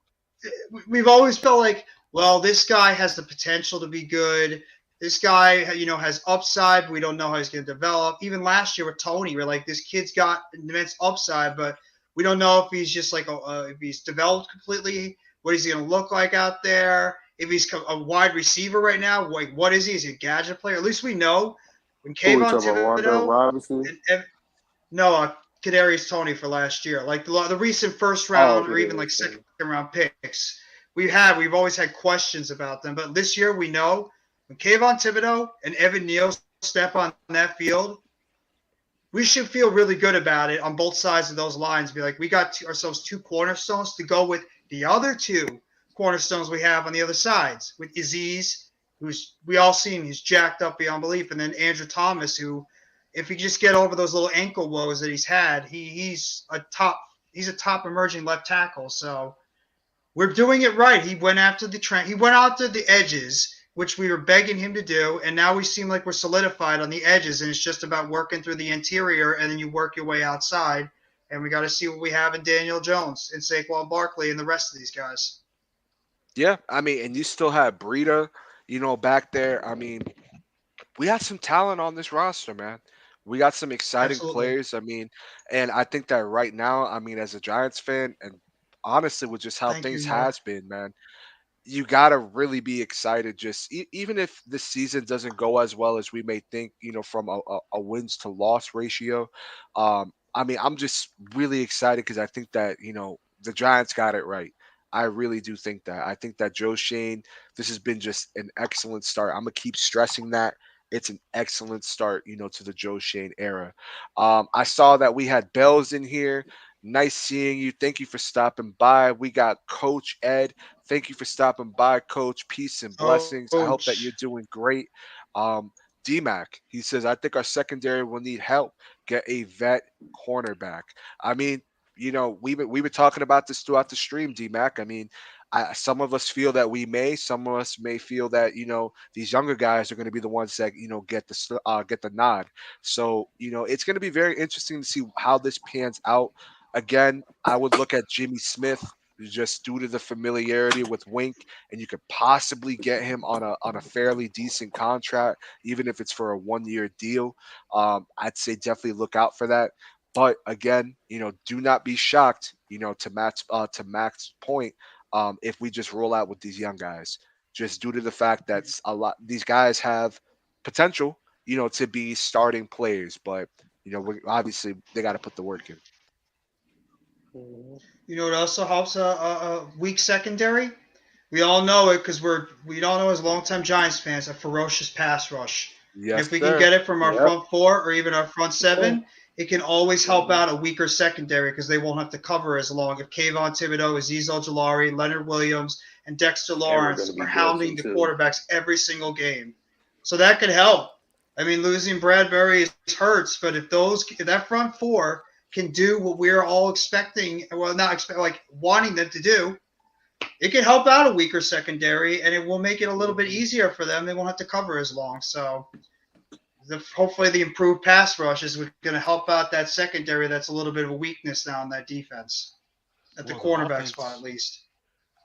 We've always felt like, well, this guy has the potential to be good. This guy, has upside, but we don't know how he's going to develop. Even last year with Tony, we're like, this kid's got immense upside, but we don't know if he's just like if he's developed completely, what he's going to look like out there. If he's a wide receiver right now, like what is he? Is he a gadget player? At least we know when Who we Kayvon talking about? Wanda Thibodeau Robinson? and no, Kadarius Tony for last year, like the recent first Oh, round okay, or there even it like is. second round picks, we've always had questions about them. But this year we know when Kayvon Thibodeau and Evan Neal step on that field, we should feel really good about it on both sides of those lines. Be like, we got ourselves two cornerstones to go with the other two cornerstones we have on the other sides with Aziz, who's we all seen he's jacked up beyond belief, and then Andrew Thomas, who, if he just get over those little ankle woes that he's had, he's a top emerging left tackle. So we're doing it right. He went after he went after the edges, which we were begging him to do, and now we seem like we're solidified on the edges, and it's just about working through the interior, and then you work your way outside. And we got to see what we have in Daniel Jones and Saquon Barkley and the rest of these guys. Yeah, I mean, and you still have Breida, back there. I mean, we got some talent on this roster, man. We got some exciting Absolutely. players. I mean, and I think that right now, I mean, as a Giants fan, and honestly, with just how Thank you, things Mark. has been, man, you gotta really be excited. Just even if this season doesn't go as well as we may think, from a wins to loss ratio. I mean, I'm just really excited because I think that the Giants got it right. I really do think that. I think that Joe Shane, this has been just an excellent start. I'm gonna keep stressing that. It's an excellent start, to the Joe Shane era. I saw that we had Bells in here. Nice seeing you. Thank you for stopping by. We got Coach Ed. Thank you for stopping by, Coach. Peace and blessings. I hope Coach. that you're doing great. Um, DMAC, he says, I think our secondary will need help. Get a vet cornerback. I mean, we've been talking about this throughout the stream, DMAC. I mean, some of us feel that we may, some of us may feel that these younger guys are going to be the ones that get the nod. So it's going to be very interesting to see how this pans out. Again, I would look at Jimmy Smith just due to the familiarity with Wink, and you could possibly get him on a fairly decent contract, even if it's for a 1 year deal. I'd say definitely look out for that. But again, do not be shocked, to Max's point, if we just roll out with these young guys, just due to the fact that a lot these guys have potential, to be starting players, but obviously they got to put the work in. Mhm. You know what also helps a weak secondary? We all know it because we all know as longtime Giants fans a ferocious pass rush. And Yes, if we can sir. get it from our Yep. front four or even our front Yeah. seven, it can always help Mhm. out a weaker secondary because they won't have to cover as long. If Kayvon Thibodeau, Aziz Ojolari, Leonard Williams, and Dexter And we're going Lawrence to be are blitzing hounding the too. quarterbacks every single game, so that could help. I mean, losing Bradberry hurts, but if that front four can do what we're all expecting, well, not expect like wanting them to do, it can help out a weaker secondary, and it will make it a little bit easier for them. They won't have to cover as long. So hopefully the improved pass rush is going to help out that secondary. That's a little bit of a weakness now in that defense at the Well, the cornerback spot at offense, least,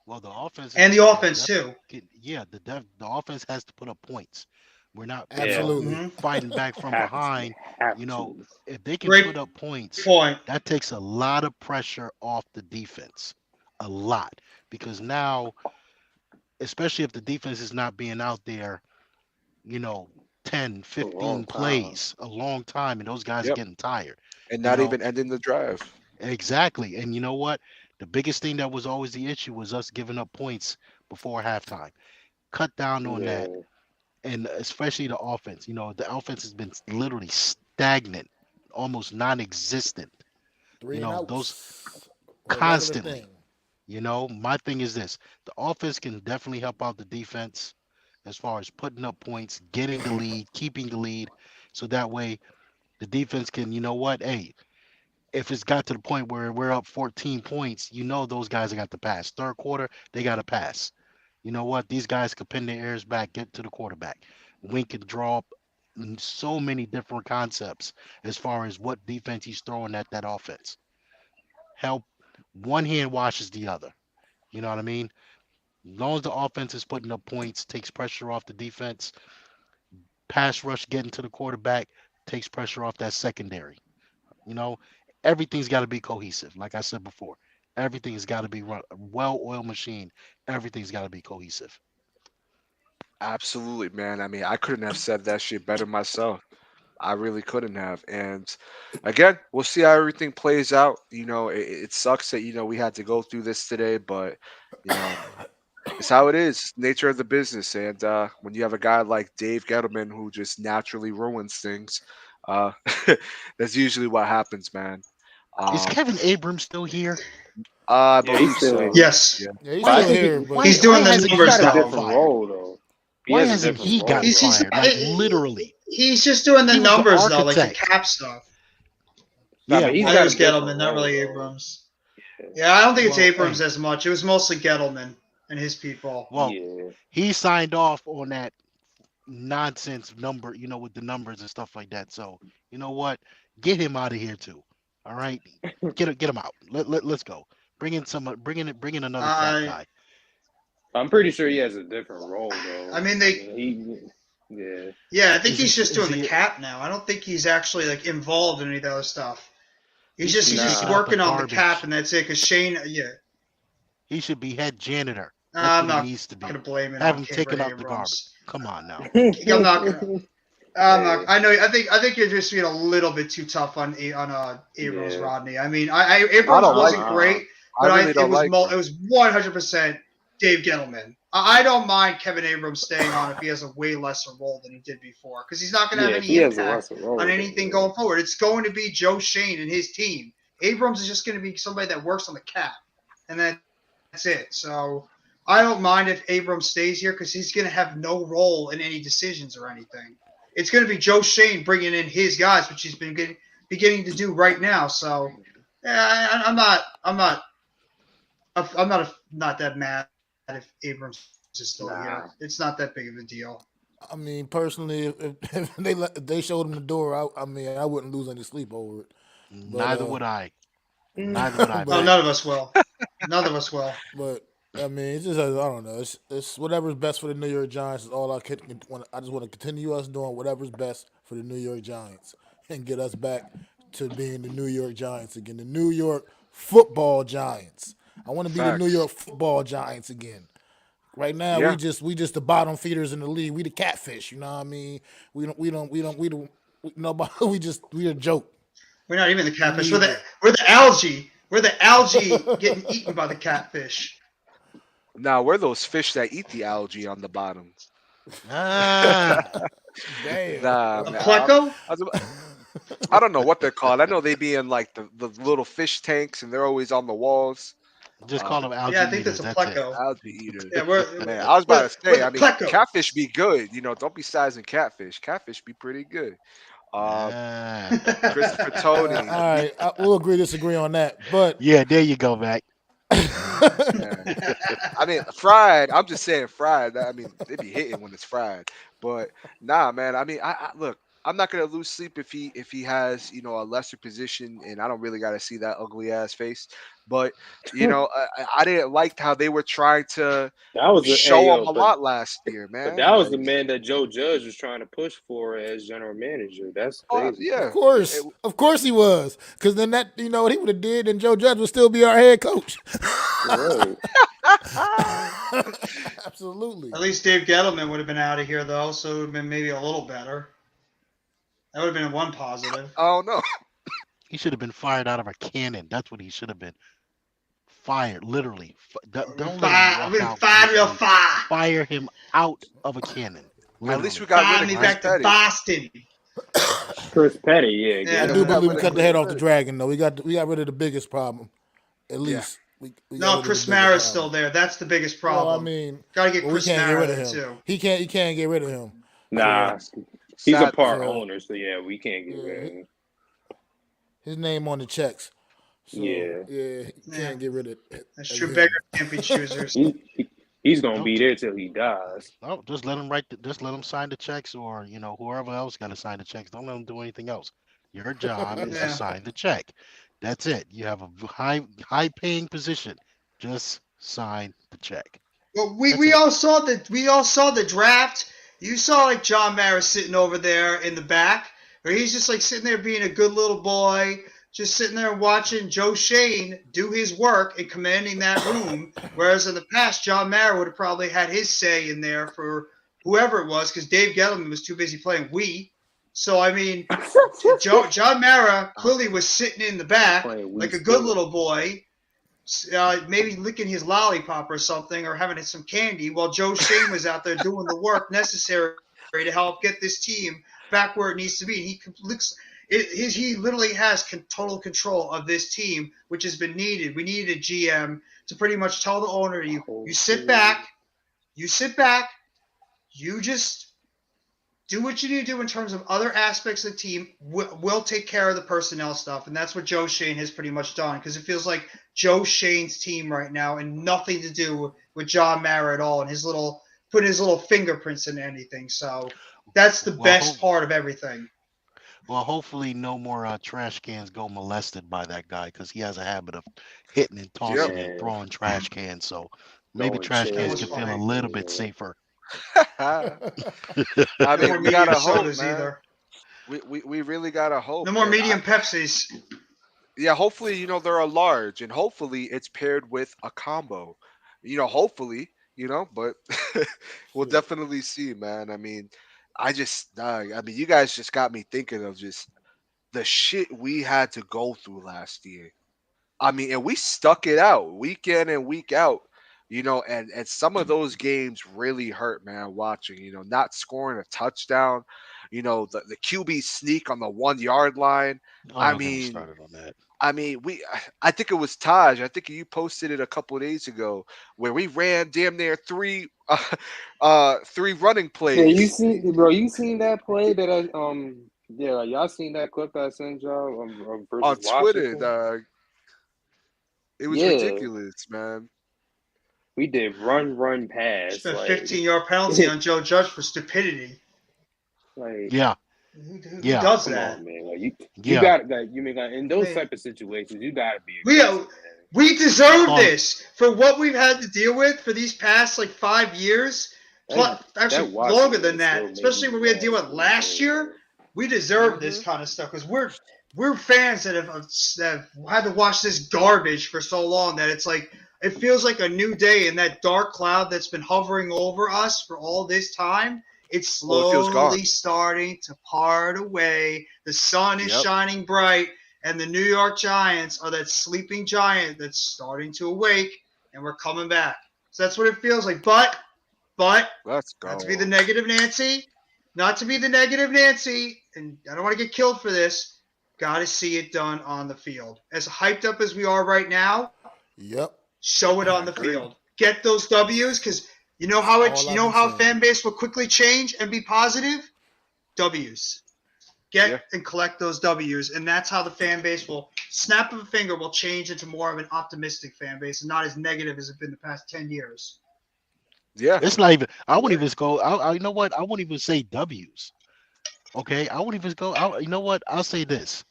well, the offense and is the the offense def, too. yeah, the offense has to put up points. We're not, Yeah, Absolutely. fighting back from have behind. have You know, to. if they can Great put up points, point. that takes a lot of pressure off the defense. A lot. Because now, especially if the defense is not being out there, you know, 10, For a long 15 time. plays a long time, and those guys are Yep. getting tired. And You not know, even ending the drive. exactly. And you know what? The biggest thing that was always the issue was us giving up points before halftime. Cut down on that, Yeah, and especially the offense. You know, the offense has been literally stagnant, almost non-existent. You Three and know, those outs, a regular thing. constantly. You know, my thing is this: the offense can definitely help out the defense as far as putting up points, getting the lead, keeping the lead, so that way the defense can, you know what, hey, if it's got to the point where we're up 14 points, you know those guys have got to pass. Third quarter, they got to pass. You know what? These guys could pin their ears back, get to the quarterback. We can draw up so many different concepts as far as what defense he's throwing at that offense. Help one hand washes the other. You know what I mean? As long as the offense is putting up points, takes pressure off the defense, pass rush getting to the quarterback, takes pressure off that secondary. You know, everything's got to be cohesive. Like I said before, everything has got to be run a well-oiled machine. Everything's got to be cohesive. Absolutely, man. I mean, I couldn't have said that shit better myself. I really couldn't have. And again, we'll see how everything plays out. It sucks that we had to go through this today, but you know, it's how it is. Nature of the business. And when you have a guy like Dave Gettleman who just naturally ruins things, uh, that's usually what happens, man. Is Um, Kevin Abrams still here? I yeah, he's believe still so. here. Yes, Yeah. Yeah, he's But I still Why? think here, but Why? he's Why doing the hasn't he's he numbers got a gotten now. different fired? role though. He Why has a hasn't different he role gotten He's though. he's fired? Like literally, he's just doing the he was the numbers though, like the architect. cap stuff. Nah, Yeah. but he's I think it Well, got a was different Gettleman, not role really though. Abrams. Yeah, I don't think it's well, Abrams hey, as much. It was mostly Gettleman and his people. well, Yeah. he signed off on that nonsense number, with the numbers and stuff like that. So, you know what? Get him out of here too. All right, get him out. Let's go. Bring in bring in another cap I guy. I'm pretty sure he has a different role I though. mean I they mean, yeah. yeah, I think Is he he's just is doing the he cap now. I don't think he's actually like involved in any of the other stuff. he He's should just be he's just taking Nah. out the working on the cap garbage. and that's it. Cause Shane, yeah, He should be head janitor. That's I'm what he not needs to gonna be. blame it Have on him Kevin taking out the garbage. Abrams. Come on now. I'm not gonna. I'm not. Hey, I know. I think you're just being a little bit too tough on Abrams, yeah. Rodney. I mean, I Abrams don't like wasn't him. Nah. great, I but really it don't was like him. it was 100% Dave Gettleman. I don't mind Kevin Abrams staying on if he has a way lesser role than he did before, because he's not going to have Yeah, if he any has a impact lesser on role, then anything going forward. It's going to be Joe Shane and his team. Abrams is just going to be somebody that works on the cap, and that's it. So I don't mind if Abrams stays here because he's going to have no role in any decisions or anything. It's going to be Joe Shane bringing in his guys, which he's been beginning to do right now. So yeah, I'm not that mad if Abrams is still here. It's not that nah. big of a deal. I mean, personally, if if they showed him the door, I mean, I wouldn't lose any sleep over it. But Neither would I. Neither would I, Oh, but Mac. none of us will. None of us will. but I mean, it's just I don't know. It's whatever's best for the New York Giants is all I could. I just want to continue us doing whatever's best for the New York Giants and get us back to being the New York Giants again, the New York Football Giants. I want to be the New Facts. York Football Giants again. Right now, we Yeah. just the bottom feeders in the league. We the catfish. You know what I mean? Nobody. We a joke. We're not even the We catfish. We're need the to. we're the algae. We're the algae getting eaten by the catfish. Now we're those fish that eat the algae on the bottom. Ah, Damn. Nah, A man. pleco? I don't know what they're called. I know they be in like the little fish tanks and they're always on the walls. just call Um, them Yeah, algae I think that's eaters. a That's it. pleco. algae eaters. Yeah, Man, I was about we're, to we're say, the I mean, plecos. catfish be good. Don't be sizing catfish. Catfish be pretty good. Uh, Ah, Christopher Tony. All right, we'll agree disagree on that. But yeah. There you go, Mac. man. I mean, fried. I'm just saying fried. I mean, they be hitting when it's fried. But nah, man. I mean, I look. I'm not gonna lose sleep if he has a lesser position, and I don't really got to see that ugly ass face. But I didn't like how they were trying to That was a hey show him yo, a lot last year, but man. that was Like, the man that Joe Judge was trying to push for as general manager. That's oh crazy. yeah, Of course he was. Because then that, what he would have did, and Joe Judge would still be our head coach. Right. Absolutely. At least Dave Gettleman would have been out of here though, so it would have been maybe a little better. That would have been one positive. oh no. He should have been fired out of a cannon. That's what he should have been. Fired, literally. Don't let him I've walk been out fired real gracefully. far. Fire him out of a cannon. At least we Literally. got rid Fire of me Chris back to Petty. Boston. Chris Petty, yeah, Yeah, I get do we him got believe rid we of cut the Chris head off the Petty. dragon, though. We got rid of the biggest problem. At Yeah. least we got No, rid Chris of the biggest Mara's still problem. there. That's the biggest Well, I problem. mean, Got to get we Chris can't get Mara rid of there him. too. He can't. You can't get rid of him. Nah, he's a Sadly, part So owner, so yeah, we can't get rid of him. his name on the checks. So Yeah. you Yeah, can't get rid of that's of true. him. Beggars can't be choosers. He's gonna No, be there till he dies. no, just let him just let him sign the checks, or whoever else got to sign the checks. Don't let him do anything else. Your job is to Yeah. sign the check. That's it. You have a high paying position. Just sign the check. Well, That's we it. all saw the draft. You saw like John Mara sitting over there in the back, where he's just like sitting there being a good little boy, just sitting there watching Joe Shane do his work and commanding that room. Whereas in the past, John Mara would have probably had his say in there for whoever it was, because Dave Gettleman was too busy playing Wii. So I mean, John Mara clearly was sitting in the back Playing Wii like a good Sports. little boy, maybe licking his lollipop or something, or having some candy, while Joe Shane was out there doing the work necessary to help get this team back where it needs to be. He literally has total control of this team, which has been needed. We needed a GM to pretty much tell the owner, you sit back, you just do what you need to do in terms of other aspects of the team. We'll take care of the personnel stuff. And that's what Joe Shane has pretty much done, because it feels like Joe Shane's team right now and nothing to do with John Mara at all and putting his little fingerprints in anything. So that's the Well, best part of everything. well, hopefully no more trash cans go molested by that guy, because he has a habit of hitting and tossing and Yeah. throwing trash cans. So maybe Throwing trash That cans was can feel a funny. little bit safer. I No mean, more we medium gotta hope, sodas man. either. We really gotta hope. No more And medium Pepsis. yeah, hopefully, they're a large, and hopefully it's paired with a combo. Hopefully, but we'll Shit. definitely see, man. I mean, you guys just got me thinking of just the shit we had to go through last year. I mean, and we stuck it out week in and week out. And some of those games really hurt, man, watching, not scoring a touchdown, the QB sneak on the 1 yard line. Oh, I don't get me mean, started on that. I think it was Taj. I think you posted it a couple of days ago where we ran damn near three running Yeah, plays you seen that play that like, y'all seen that clip that I sent y'all on versus Twitter. Washington? It was Yeah, ridiculous, man. we did run pass Spent a like 15-yard penalty on Joe Judge for stupidity. like Yeah, Who yeah, does come that? on, man. Like you yeah. got like in those Man. type of situations you gotta be We aggressive, man. we deserve Call- this for what we've had to deal with for these past like 5 years. Actually, Washington longer than is that. still making Especially when we had to deal with bad last plays, year. man. We deserve this kind of stuff because we're fans that have had to watch this garbage for so long that it's like it feels like a new day in that dark cloud that's been hovering over us for all this time. It's Oh, it feels gone. slowly starting to part away. The sun is Yep. shining bright, and the New York Giants are that sleeping giant that's starting to awake, and we're coming back. So that's what it feels like. But Let's not to go. be the negative Nancy, and I don't want to get killed for this. Got to see it done on the field. As hyped up as we are right now, Yep. show it I on the agree. field. Get those W's, because you know how All I've been how saying. fan base will quickly change and be positive. W's. get and collect those W's, and that's how the fan base will snap of a finger will change into more of an optimistic fan base and not as negative as it's been the past 10 years. Yeah. It's not even. I wouldn't even go. You know what? I wouldn't even say W's. Okay, I wouldn't even go. You know what? I'll say this.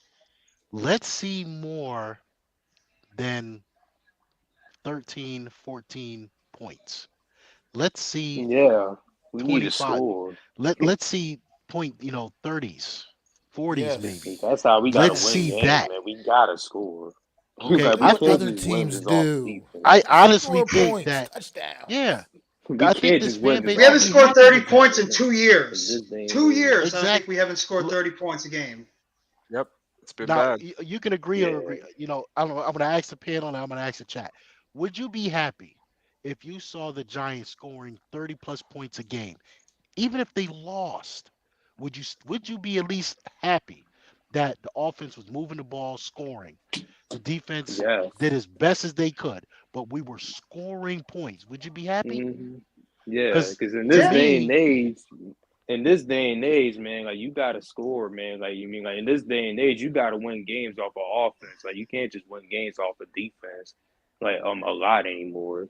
Let's see more than 13, 14 points. Let's see Yeah, we need to 25. score. Let's see 30s, 40s Yes. maybe. That's how we gotta Let's win see games, that. man. We gotta score. Okay, Like Do we I what can't think other just win teams just off do. I defense. honestly Score think points, that touchdowns. yeah, We I think can't this just win fan just base We should haven't off be scored happy thirty with defense that. points in 2 in years. this day and 2 age. years, I don't think Exactly. we haven't scored 30 points a game. Yep. It's been Now bad. you can agree or Yeah. agree. I don't know. I'm gonna ask the panel and I'm gonna ask the chat. Would you be happy if you saw the Giants scoring 30 plus points a game, even if they lost? Would you be at least happy that the offense was moving the ball, scoring? The defense Yes. did as best as they could, but we were scoring points. Would you be happy? Yeah, Because because to Yeah. me, in this day and age, man, like you gotta score, man. Like you mean like in this day and age, you gotta win games off of offense. Like you can't just win games off of defense, like a lot anymore.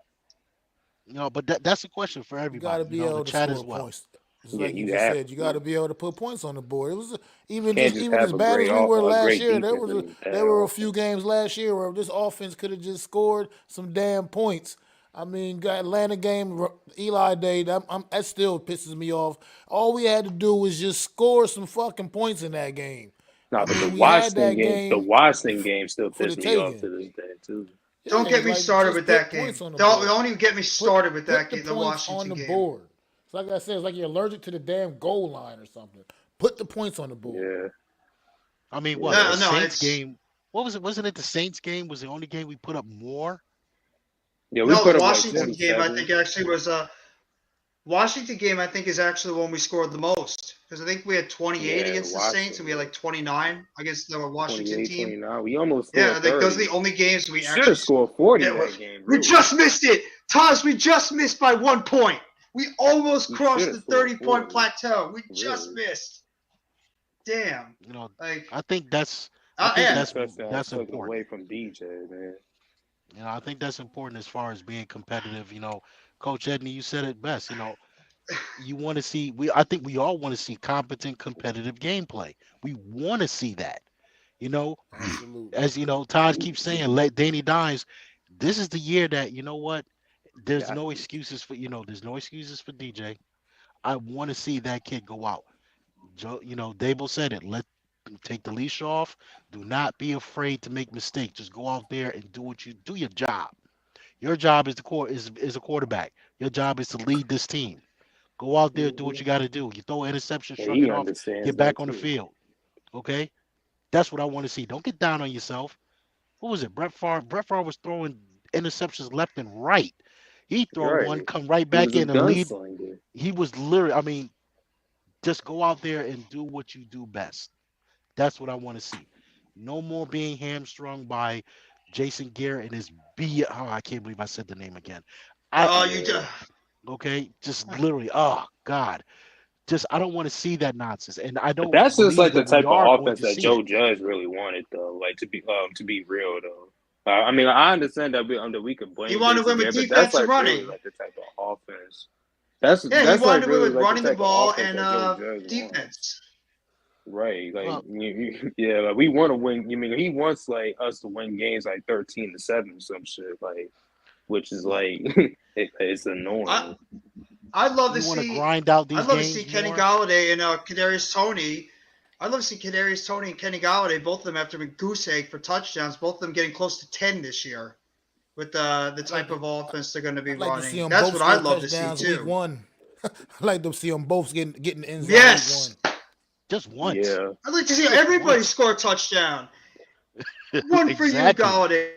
but that's a question for You got to everybody. be The able to chat score as well. points. Just Yeah, like you you just have said, you got to to. be able to put points on the board. It was Can't just even as have a bad as great we were a last great year. defense and a There bad were a few offense. games last year where this offense could have just scored some damn points. I mean, got Atlanta game, Eli Day. That still pisses me off. All we had to do was just score some fucking points in that game. Nah, I but mean, we had that The game Washington game still for the pissed me off taking. to this day too. Yeah, Don't get it's me like started just with put that points game. on the board. Don't even get me Put started with put that the game, the points on Washington the game. board. It's like I said, it's like you're allergic to the damn goal line or something. Put the points on the board. Yeah, I mean, what yeah. the No, no, Saints it's game? What was it? Wasn't it the Saints game? Was the only game we put up more? Yeah, we no, put the up like Washington game I 27. think actually was Washington game I think is actually the one we scored the most because I think we had 28 Yeah, against the Saints and we had Washington. like 29 against the Washington 28, team. 29. We almost Yeah, I scored think those are the 30. only games we Should actually. have scored 40 Yeah, that game, we really. just missed it, Taj. We just missed by 1 point. We almost We should crossed have the scored 30-point 40. plateau. We just Really. missed. Damn. You know, Like, I think that's I think yeah. Two that's touchdowns that's took important. away from DJ, man. I think that's important as far as being competitive. Coach Edney, you said it best. You want to see I think we all want to see competent, competitive gameplay. We want to see that. You know, Absolutely. as Todd keeps saying, let Danny Dimes. This is the year that what. There's Got no to. excuses for there's no excuses for DJ. I want to see that kid go out. Dable said it. Let take the leash off. Do not be afraid to make mistakes. Just go out there and do what you do your job. Your job is is a quarterback. Your job is to lead this team. Go out there, do what Hmm. you got to do. You throw an interception, And shrug he it off, understands get that back on the too. field. Okay, that's what I want to see. Don't get down on yourself. What was it? Brett Favre. Brett Favre was throwing interceptions left and right. He throw one, Right. come right He back was a in and lead. gunslinger. He was literally. I mean, just go out there and do what you do best. That's what I want to see. No more being hamstrung by Jason Garrett and his B. Oh, I can't believe I said the name again. I Oh, you Yeah. just. okay, just literally. Oh God, just I don't want to see that nonsense, and I But don't that's just believe like the that we type are of going offense to that see it. Joe Judge really wanted, though. Like to be real, though. I mean, I understand that we could He blame wanted to Jason win with Garrett, but that's defense and like really running. like the type of offense. Yeah, he That's like wanted to win really with like the running the type of ball offense and that Joe Judge wants. defense. Right. Like Well, yeah, like we want to win. You mean he wants like us to win games like 13-7 or some shit, like which is well, like it's I annoying. I'd love we to want to see. grind out I'd these love to see games Kenny more. Galladay and Kadarius Toney. I'd love to see Kadarius Toney and Kenny Galladay, both of them after a goose egg for touchdowns. Both of them getting close to 10 this year with the I'd like type to, of offense they're going to be I'd like to see running. them That's both what score I'd love to see touchdowns week too. one. I'd like to see them both getting the end zone week one. Yes, Just once. Yeah. I'd like to see Just everybody once. score a touchdown. One for you, Exactly. Galladay.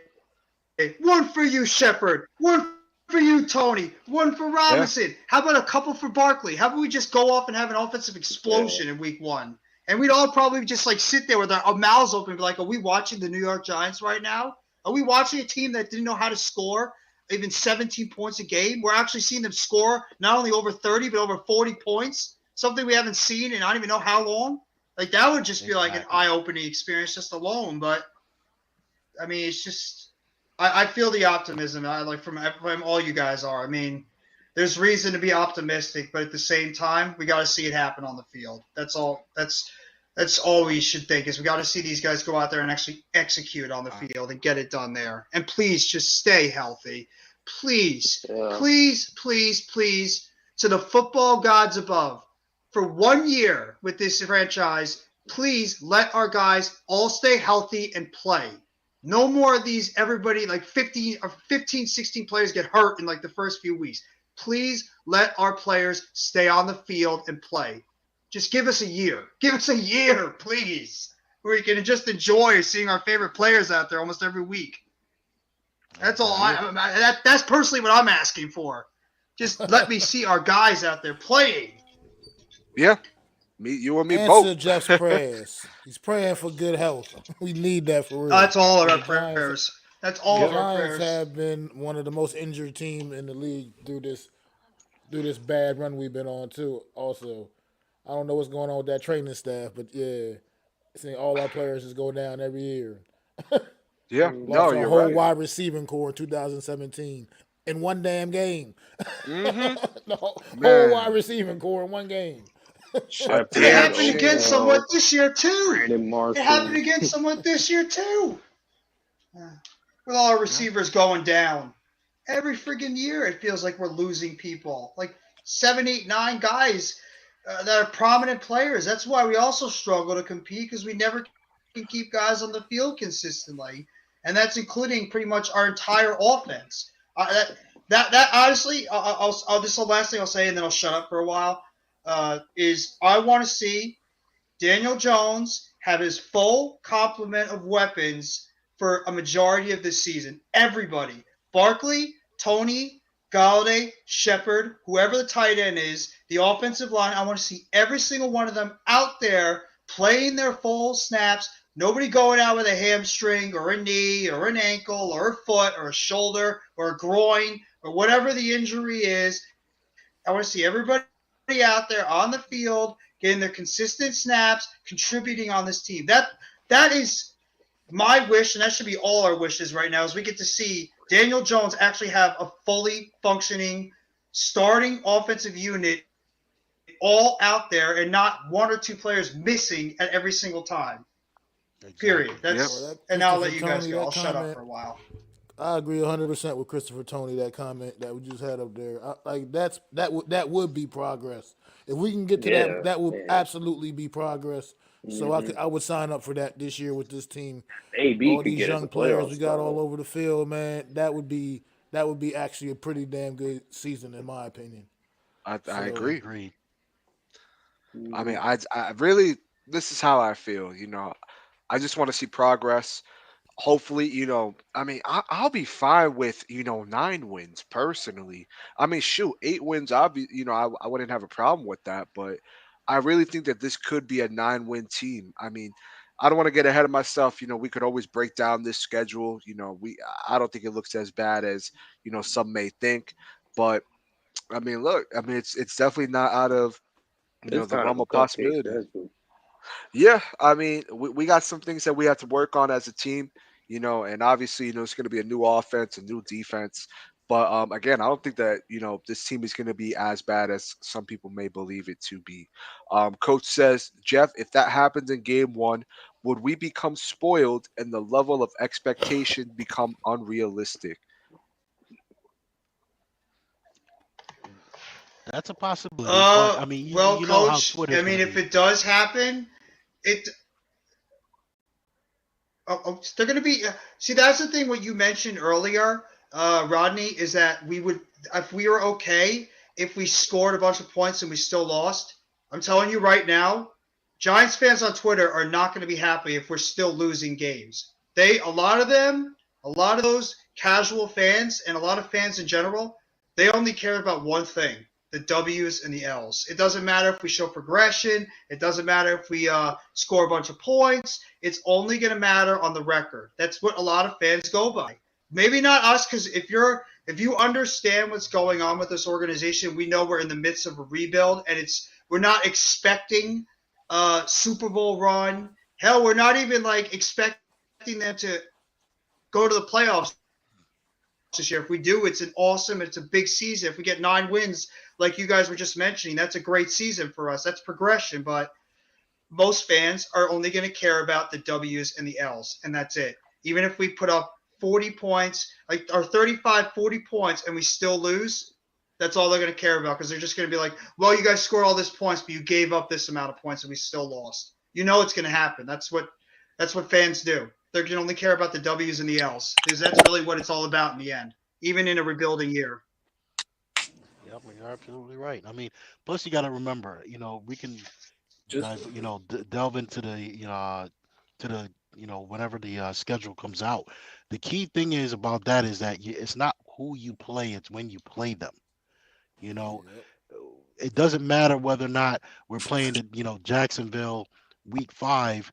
One for you, Shepard. One for you, Tony. One for Yeah. Robinson. How about a couple for Barkley? How about we just go off and have an offensive Yeah. explosion in week one? And we'd all probably just like sit there with our mouths open and be like, are we watching the New York Giants right now? Are we watching a team that didn't know how to score even 17 points a game? We're actually seeing them score not only over 30, but over 40 points, something we haven't seen in I don't even know how long. Like that would just be like an Exactly. eye-opening experience just alone. But I mean, it's just I feel the optimism. From all you guys are. I mean, there's reason to be optimistic, but at the same time, we got to see it happen on the field. That's all. That's all we should think is we got to see these guys go out there and actually execute on the field and get it done there. And please just stay healthy. Please, Yeah. please, please, please, to the football gods above, for 1 year with this franchise, please let our guys all stay healthy and play. No more of these everybody like 15, 16 players get hurt in like the first few weeks. Please let our players stay on the field and play. Just give us a year. Give us a year, please. Where we can just enjoy seeing our favorite players out there almost every week. That's all. That's personally what I'm asking for. Just let me see our guys out there playing. Yeah, me, you and me Answer both. Jeff's prayers. He's praying for good health. We need that for real. That's all of our The Giants, prayers. That's the all of our Giants prayers. have been one of the most injured teams in the league through this bad run we've been on too. Also, I don't know what's going on with that training staff, but yeah, seeing all our players just go down every year. Yeah, no, Lost our you're whole right. wide receiving core in 2017 in one damn game. Mm-hmm. The whole wide Man, receiving core in one game. a After It damn that, happened again shame. somewhat this year too. Brandon It happened Marshall. again somewhat this year too. With all our Yeah. receivers going down. Every friggin' year it feels like we're losing people. Like 7, 8, 9 guys that are prominent players. That's why we also struggle to compete because we never can keep guys on the field consistently. And that's including pretty much our entire offense. That honestly, this is the last thing I'll say, and then I'll shut up for a while. Is I want to see Daniel Jones have his full complement of weapons for a majority of this season. Everybody, Barkley, Tony, Galladay, Shepard, whoever the tight end is, the offensive line. I want to see every single one of them out there playing their full snaps. Nobody going out with a hamstring or a knee or an ankle or a foot or a shoulder or a groin or whatever the injury is. I want to see everybody out there on the field getting their consistent snaps, contributing on this team. That is my wish, and that should be all our wishes right now, is we get to see Daniel Jones actually have a fully functioning starting offensive unit all out there and not one or two players missing at every single time. Period. Exactly. Yep. Well, that And I'll let Christopher you guys Tony, go. I'll that shut up comment, for a while. I agree 100% with Christopher Tony. That comment that we just had up there, that would be progress. If we can get to that, Yeah, that would yeah. absolutely be progress. So Hmm. I would sign up for that this year with this team. AB All could these get us a young players playoff we got spot. all over the field, man. That would be actually a pretty damn good season in my opinion. I So agree. Agreed. I mean, Hmm. I really, this is how I feel. I just want to see progress. Hopefully, I mean, I'll be fine with 9 wins personally. I mean, shoot, 8 wins. I wouldn't have a problem with that. But I really think that this could be a 9-win team. I mean, I don't want to get ahead of myself. We could always break down this schedule. I don't think it looks as bad as some may think. But I mean, look, I mean, it's definitely not out of It's the kind of realm a of cupcake possibility. schedule. Yeah, I mean, we got some things that we have to work on as a team, and obviously, it's going to be a new offense, a new defense. But again, I don't think that this team is going to be as bad as some people may believe it to be. Coach says, Jeff, if that happens in game one, would we become spoiled and the level of expectation become unrealistic? That's a possibility, but I mean, Well, you know how Coach, I Twitter's mean, gonna if be. it does happen, it they're going to be. See, that's the thing. What you mentioned earlier, Rodney, is that we would, if we were okay, if we scored a bunch of points and we still lost. I'm telling you right now, Giants fans on Twitter are not going to be happy if we're still losing games. A lot of them, a lot of those casual fans, and a lot of fans in general, they only care about one thing: the W's and the L's. It doesn't matter if we show progression. It doesn't matter if we score a bunch of points. It's only going to matter on the record. That's what a lot of fans go by. Maybe not us, because if you understand what's going on with this organization, we know we're in the midst of a rebuild, and we're not expecting Super Bowl run. Hell, we're not even like expecting them to go to the playoffs this year. If we do, it's an awesome, it's a big season. If we get 9 wins, like you guys were just mentioning, that's a great season for us. That's progression. But most fans are only going to care about the W's and the L's, and that's it. Even if we put up 40 points, like or 35, 40 points, and we still lose, that's all they're going to care about because they're just going to be like, well, you guys scored all this points, but you gave up this amount of points and we still lost. You know it's going to happen. That's what fans do. They're going to only care about the W's and the L's because that's really what it's all about in the end, even in a rebuilding year. Yep, you're absolutely right. I mean, plus you got to remember, we can Just dive, delve into the, to the, whenever the schedule comes out. The key thing is about that is that it's not who you play, it's when you play them. You know, Yep. it doesn't matter whether or not we're playing the, Jacksonville week 5.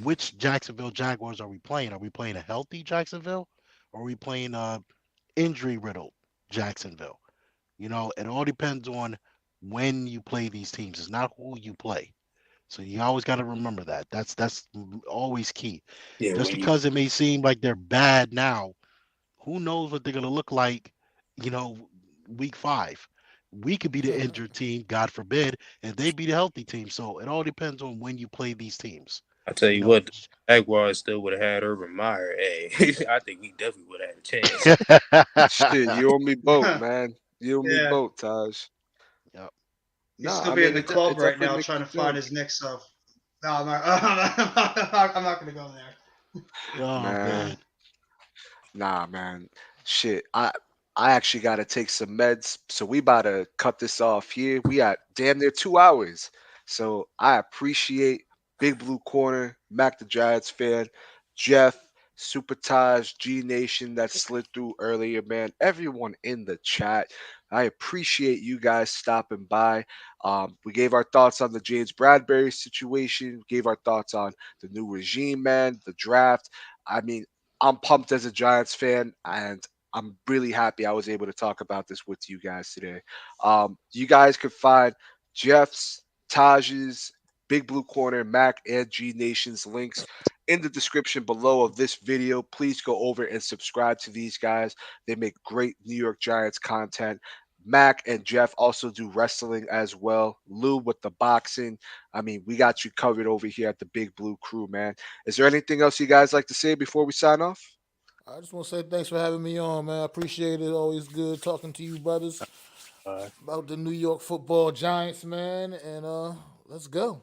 Which Jacksonville Jaguars are we playing? Are we playing a healthy Jacksonville, or are we playing injury riddled Jacksonville? It all depends on when you play these teams. It's not who you play. So you always got to remember that. That's always key. yeah, Just when you because it may seem like they're bad now, who knows what they're going to look like, you know, week 5. We could be the injured team, God forbid, and they be the healthy team. So it all depends on when you play these teams. I tell You you know, what, the Jaguars still would have had Urban Meyer. Hey, I think he definitely would have had a chance. Shit, you owe me both, man. You owe me Yeah, both, Taj. yep. he's Nah, still I be in mean the it club right definitely now makes trying you to find feel, his next stuff. No, I'm not. I'm not going to go there. Oh man. man. Nah, man. Shit. I actually gotta take some meds. So we about to cut this off here. We at damn near 2 hours. So I appreciate Big Blue Corner, Mac the Giants fan, Jeff, Super Taj, G Nation that slid through earlier, man. Everyone in the chat. I appreciate you guys stopping by. We gave our thoughts on the James Bradberry situation, gave our thoughts on the new regime, man, the draft. I mean, I'm pumped as a Giants fan, and I'm really happy I was able to talk about this with you guys today. You guys can find Jeff's, Taj's, Big Blue Corner, Mac, and G Nation's links in the description below of this video. Please go over and subscribe to these guys. They make great New York Giants content. Mac and Jeff also do wrestling as well. Lou with the boxing. I mean, we got you covered over here at the Big Blue Crew, man. Is there anything else you guys like to say before we sign off? I just want to say thanks for having me on, man. I appreciate it. Always good talking to you brothers about the New York Football Giants, man. And let's go.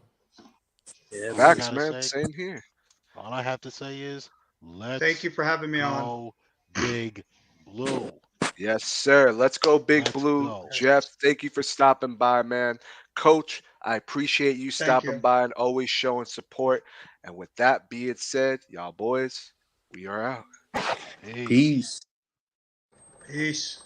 Yeah, All I man. Facts, gotta man. say, Same here. all I have to say is, Thank let's you for having me on. go Big Blue. Yes, sir. Let's go, Big Let's Blue. go. Jeff, thank you for stopping by, man. Coach, I appreciate you Thank stopping you. by and always showing support. And with that being said, y'all boys, we are out. Peace. Peace. Peace.